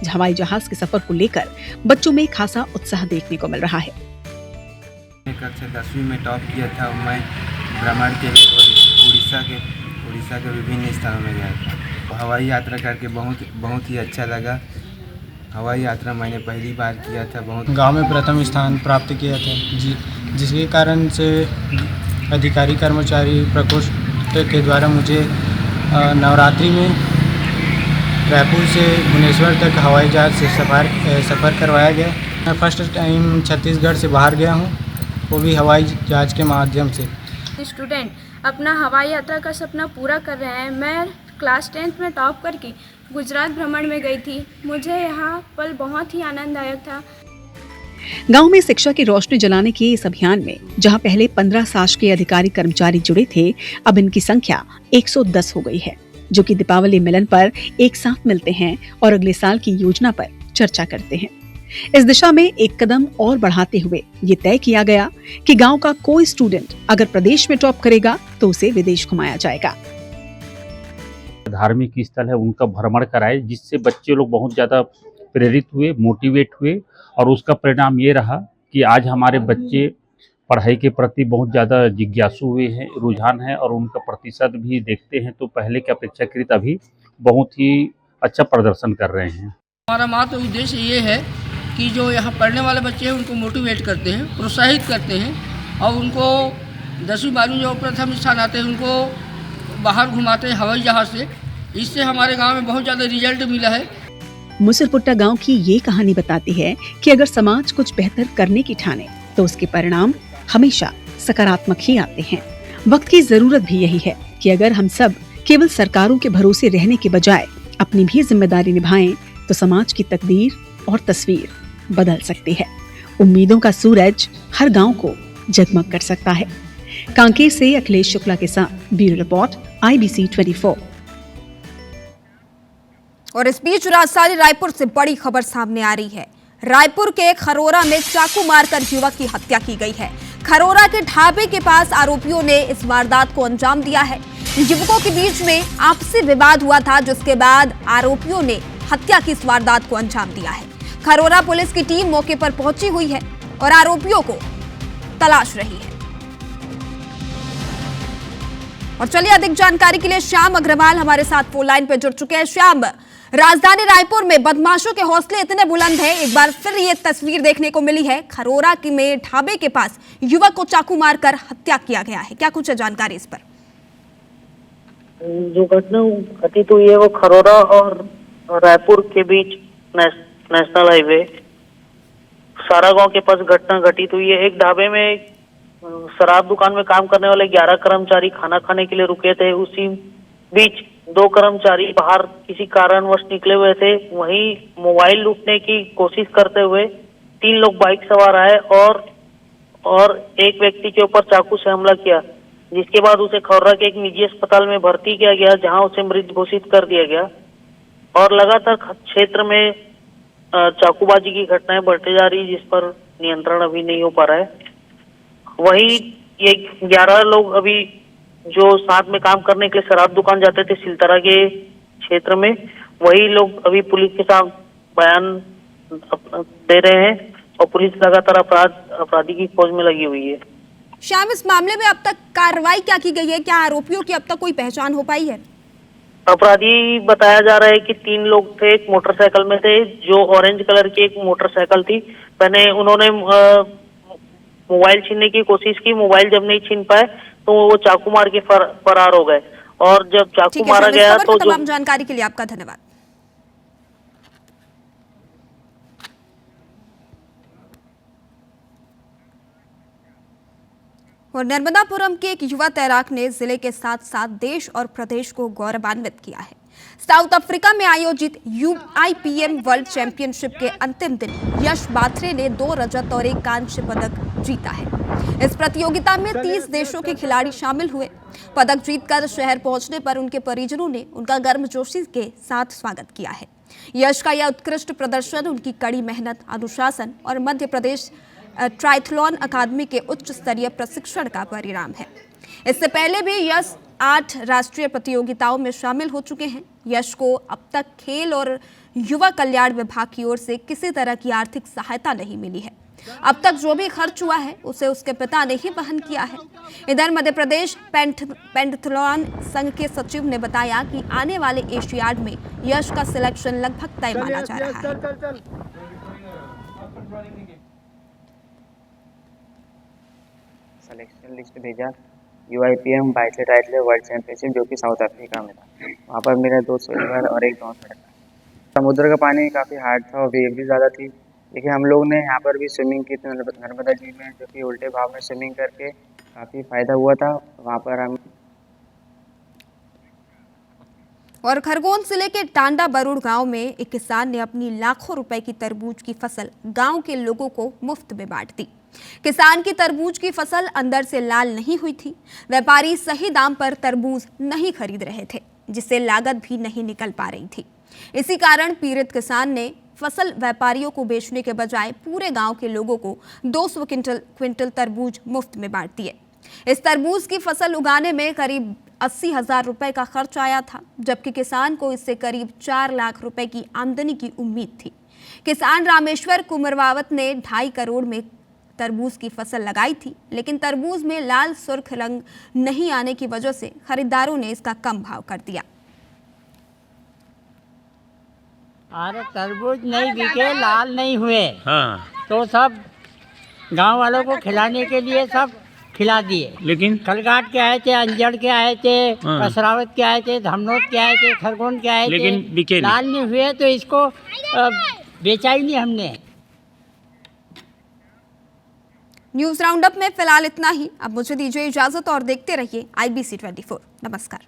हवाई जहाज के सफर को लेकर बच्चों में खासा उत्साह देखने को मिल रहा है। कक्षा 10वीं में टॉप किया था। मैं भ्रमण के लिए उड़ीसा के विभिन्न स्थानों में गया था। हवाई यात्रा करके बहुत ही अच्छा लगा। हवाई यात्रा मैंने पहली बार किया था। गांव में प्रथम स्थान प्राप्त किया था जिसके कारण से अधिकारी कर्मचारी प्रकोष्ठ के द्वारा मुझे नवरात्रि में रायपुर से भुवनेश्वर तक हवाई जहाज से सफ़र करवाया गया। मैं फर्स्ट टाइम छत्तीसगढ़ से बाहर गया हूँ, वो भी हवाई जहाज के माध्यम से। स्टूडेंट अपना हवाई यात्रा का सपना पूरा कर रहे हैं। मैं क्लास 10th में टॉप करके गुजरात भ्रमण में गई थी। मुझे यहाँ पल बहुत ही आनंददायक था। गांव में शिक्षा की रोशनी जलाने के इस अभियान में जहां पहले 15 शासकीय अधिकारी कर्मचारी जुड़े थे, अब इनकी संख्या 110 हो गई है, जो कि दीपावली मिलन पर एक साथ मिलते हैं और अगले साल की योजना पर चर्चा करते हैं। इस दिशा में एक कदम और बढ़ाते हुए ये तय किया गया कि गांव का कोई स्टूडेंट अगर प्रदेश में टॉप करेगा तो उसे विदेश घुमाया जाएगा। धार्मिक स्थल है उनका भ्रमण कराए, जिससे बच्चे लोग बहुत ज़्यादा प्रेरित हुए, मोटिवेट हुए और उसका परिणाम ये रहा कि आज हमारे बच्चे पढ़ाई के प्रति बहुत ज़्यादा जिज्ञासु हुए हैं, रुझान है और उनका प्रतिशत भी देखते हैं तो पहले के अपेक्षाकृत अभी बहुत ही अच्छा प्रदर्शन कर रहे हैं। हमारा मात्र उद्देश्य ये है कि जो यहाँ पढ़ने वाले बच्चे हैं उनको मोटिवेट करते हैं, प्रोत्साहित करते हैं और उनको 10वीं 12वीं जो प्रथम स्थान आते हैं उनको बाहर घुमाते हैं हवाई जहाज़ से। इससे हमारे गांव में बहुत ज़्यादा रिजल्ट मिला है। मुसरपुट्टा गांव की ये कहानी बताती है कि अगर समाज कुछ बेहतर करने की ठाने तो उसके परिणाम हमेशा सकारात्मक ही आते हैं। वक्त की जरूरत भी यही है कि अगर हम सब केवल सरकारों के भरोसे रहने के बजाय अपनी भी जिम्मेदारी निभाएं तो समाज की तकदीर और तस्वीर बदल सकती है। उम्मीदों का सूरज हर गांव को जगमग कर सकता है। कांकेर से अखिलेश शुक्ला के साथ ब्यूरो रिपोर्ट IBC 24। और इस बीच राजधानी रायपुर से बड़ी खबर सामने आ रही है। रायपुर के खरोरा में चाकू मारकर युवक की हत्या की गई है। खरोरा के ढाबे के पास आरोपियों ने इस वारदात को अंजाम दिया है। युवकों के बीच में आपसी विवाद हुआ था, जिसके बाद आरोपियों ने हत्या की इस वारदात को अंजाम दिया है। खरोरा पुलिस की टीम मौके पर पहुंची हुई है और आरोपियों को तलाश रही है। और चलिए अधिक जानकारी के लिए श्याम अग्रवाल हमारे साथ फोन लाइन पर जुड़ चुके हैं। श्याम, राजधानी रायपुर में बदमाशों के हौसले इतने बुलंद हैं, एक बार फिर ये तस्वीर देखने को मिली है। खरोरा में ढाबे के पास युवक को चाकू मारकर हत्या किया गया है, क्या कुछ है जानकारी इस पर? जो घटना घटित हुई है वो खरोरा और रायपुर के बीच नेशनल हाईवे सारा गांव के पास घटना घटित हुई है। एक ढाबे में शराब दुकान में काम करने वाले 11 कर्मचारी खाना खाने के लिए रुके थे। उसी बीच 2 कर्मचारी बाहर किसी कारणवश निकले हुए थे। वहीं मोबाइल लूटने की कोशिश करते हुए 3 लोग बाइक सवार आए और एक व्यक्ति के ऊपर चाकू से हमला किया, जिसके बाद उसे खरोरा के एक निजी अस्पताल में भर्ती किया गया, जहां उसे मृत घोषित कर दिया गया। और लगातार क्षेत्र में चाकूबाजी की घटनाएं बढ़ती जा रही, जिस पर नियंत्रण अभी नहीं हो पा रहा है। वही ये 11 लोग अभी जो साथ में काम करने के लिए शराब दुकान जाते थे सिलतरा के क्षेत्र में, वही लोग अभी पुलिस के साथ बयान दे रहे हैं और पुलिस लगातार अपराधी की खोज में लगी हुई है। श्याम, इस मामले में अब तक कार्रवाई क्या की गई है? क्या आरोपियों की अब तक कोई पहचान हो पाई है? अपराधी बताया जा रहा है कि 3 लोग थे, एक मोटरसाइकिल में थे, जो ऑरेंज कलर की एक मोटरसाइकिल थी। पहले उन्होंने मोबाइल छीनने की कोशिश की, मोबाइल जब नहीं छीन पाए तो वो चाकू मार के फरार हो गए। और जब चाकू मारा गया तो तमाम जानकारी के लिए आपका धन्यवाद। और नर्मदापुरम के एक युवा तैराक ने जिले के साथ साथ देश और प्रदेश को गौरवान्वित किया है। साउथ अफ्रीका में आयोजित UIPM वर्ल्ड चैंपियनशिप के अंतिम दिन यश बाथरे ने 2 रजत और 1 कांस्य पदक जीता है। इस प्रतियोगिता में 30 देशों के खिलाड़ी शामिल हुए। पदक जीतकर शहर पहुंचने पर उनके परिजनों ने उनका गर्मजोशी के साथ स्वागत किया है। यश का यह उत्कृष्ट प्रदर्शन उनकी कड़ी मेहनत, अनुशासन और मध्य प्रदेश ट्रायथलॉन अकादमी के उच्च स्तरीय प्रशिक्षण का परिणाम है। इससे पहले भी यश 8 राष्ट्रीय प्रतियोगिताओं में शामिल हो चुके हैं। यश को अब तक खेल और युवा कल्याण विभाग की ओर से किसी तरह की आर्थिक सहायता नहीं मिली है। अब तक जो भी खर्च हुआ है उसे उसके पिता ने ही वहन किया है। इधर मध्य प्रदेश पेंटाथलॉन संघ के सचिव ने बताया कि आने वाले एशियाड में यश का सिलेक्शन लगभग तय माना जा रहा है। सिलेक्शन लिस्ट भेजा UIPM बाइसेट ट्रायथल वर्ल्ड चैंपियनशिप, जो कि साउथ अफ्रीका में था। वहाँ पर मेरे 2 स्विमर और 1 डॉन लड़का। समुद्र का पानी काफ़ी हार्ड था और वेव भी ज़्यादा थी, लेकिन हम लोग ने यहाँ पर भी स्विमिंग की थी नर्मदा जी में, जो कि उल्टे भाव में स्विमिंग करके काफ़ी फ़ायदा हुआ था। वहाँ पर हम और खरगोन जिले के टांडा बरूड़ गांव में एक किसान ने अपनी लाखों रुपए की तरबूज की फसल गांव के लोगों को मुफ्त में बांट दी। किसान की तरबूज की फसल अंदर से लाल नहीं हुई थी। व्यापारी सही दाम पर तरबूज नहीं खरीद रहे थे, जिससे लागत भी नहीं निकल पा रही थी। इसी कारण पीड़ित किसान ने फसल व्यापारियों को बेचने के बजाय पूरे गांव के लोगों को 200 क्विंटल तरबूज मुफ्त में बांट दिए। इस तरबूज की फसल उगाने में करीब 80,000 रुपए का खर्च आया था, जबकि किसान को इससे करीब 4 लाख रुपए की आमदनी की उम्मीद थी। किसान रामेश्वर कुमरवावत ने 2.5 करोड़ में तरबूज की फसल लगाई थी, लेकिन तरबूज में लाल सुर्ख रंग नहीं आने की वजह से खरीदारों ने इसका कम भाव कर दिया। अरे तरबूज नहीं बिके, लाल नहीं हुए, हाँ। तो सब गांव वालों को खिलाने के लिए सब खिला दिए, लेकिन खलगाट के आए थे, अंजड़ के आए थे, कसरावत के आए थे, धमनोद के आए थे, खरगोन के आए लेकिन थे, बिके लाल नहीं हुए, तो इसको बेचा ही नहीं हमने। न्यूज राउंडअप में फिलहाल इतना ही। अब मुझे दीजिए इजाजत और देखते रहिए IBC 24। नमस्कार।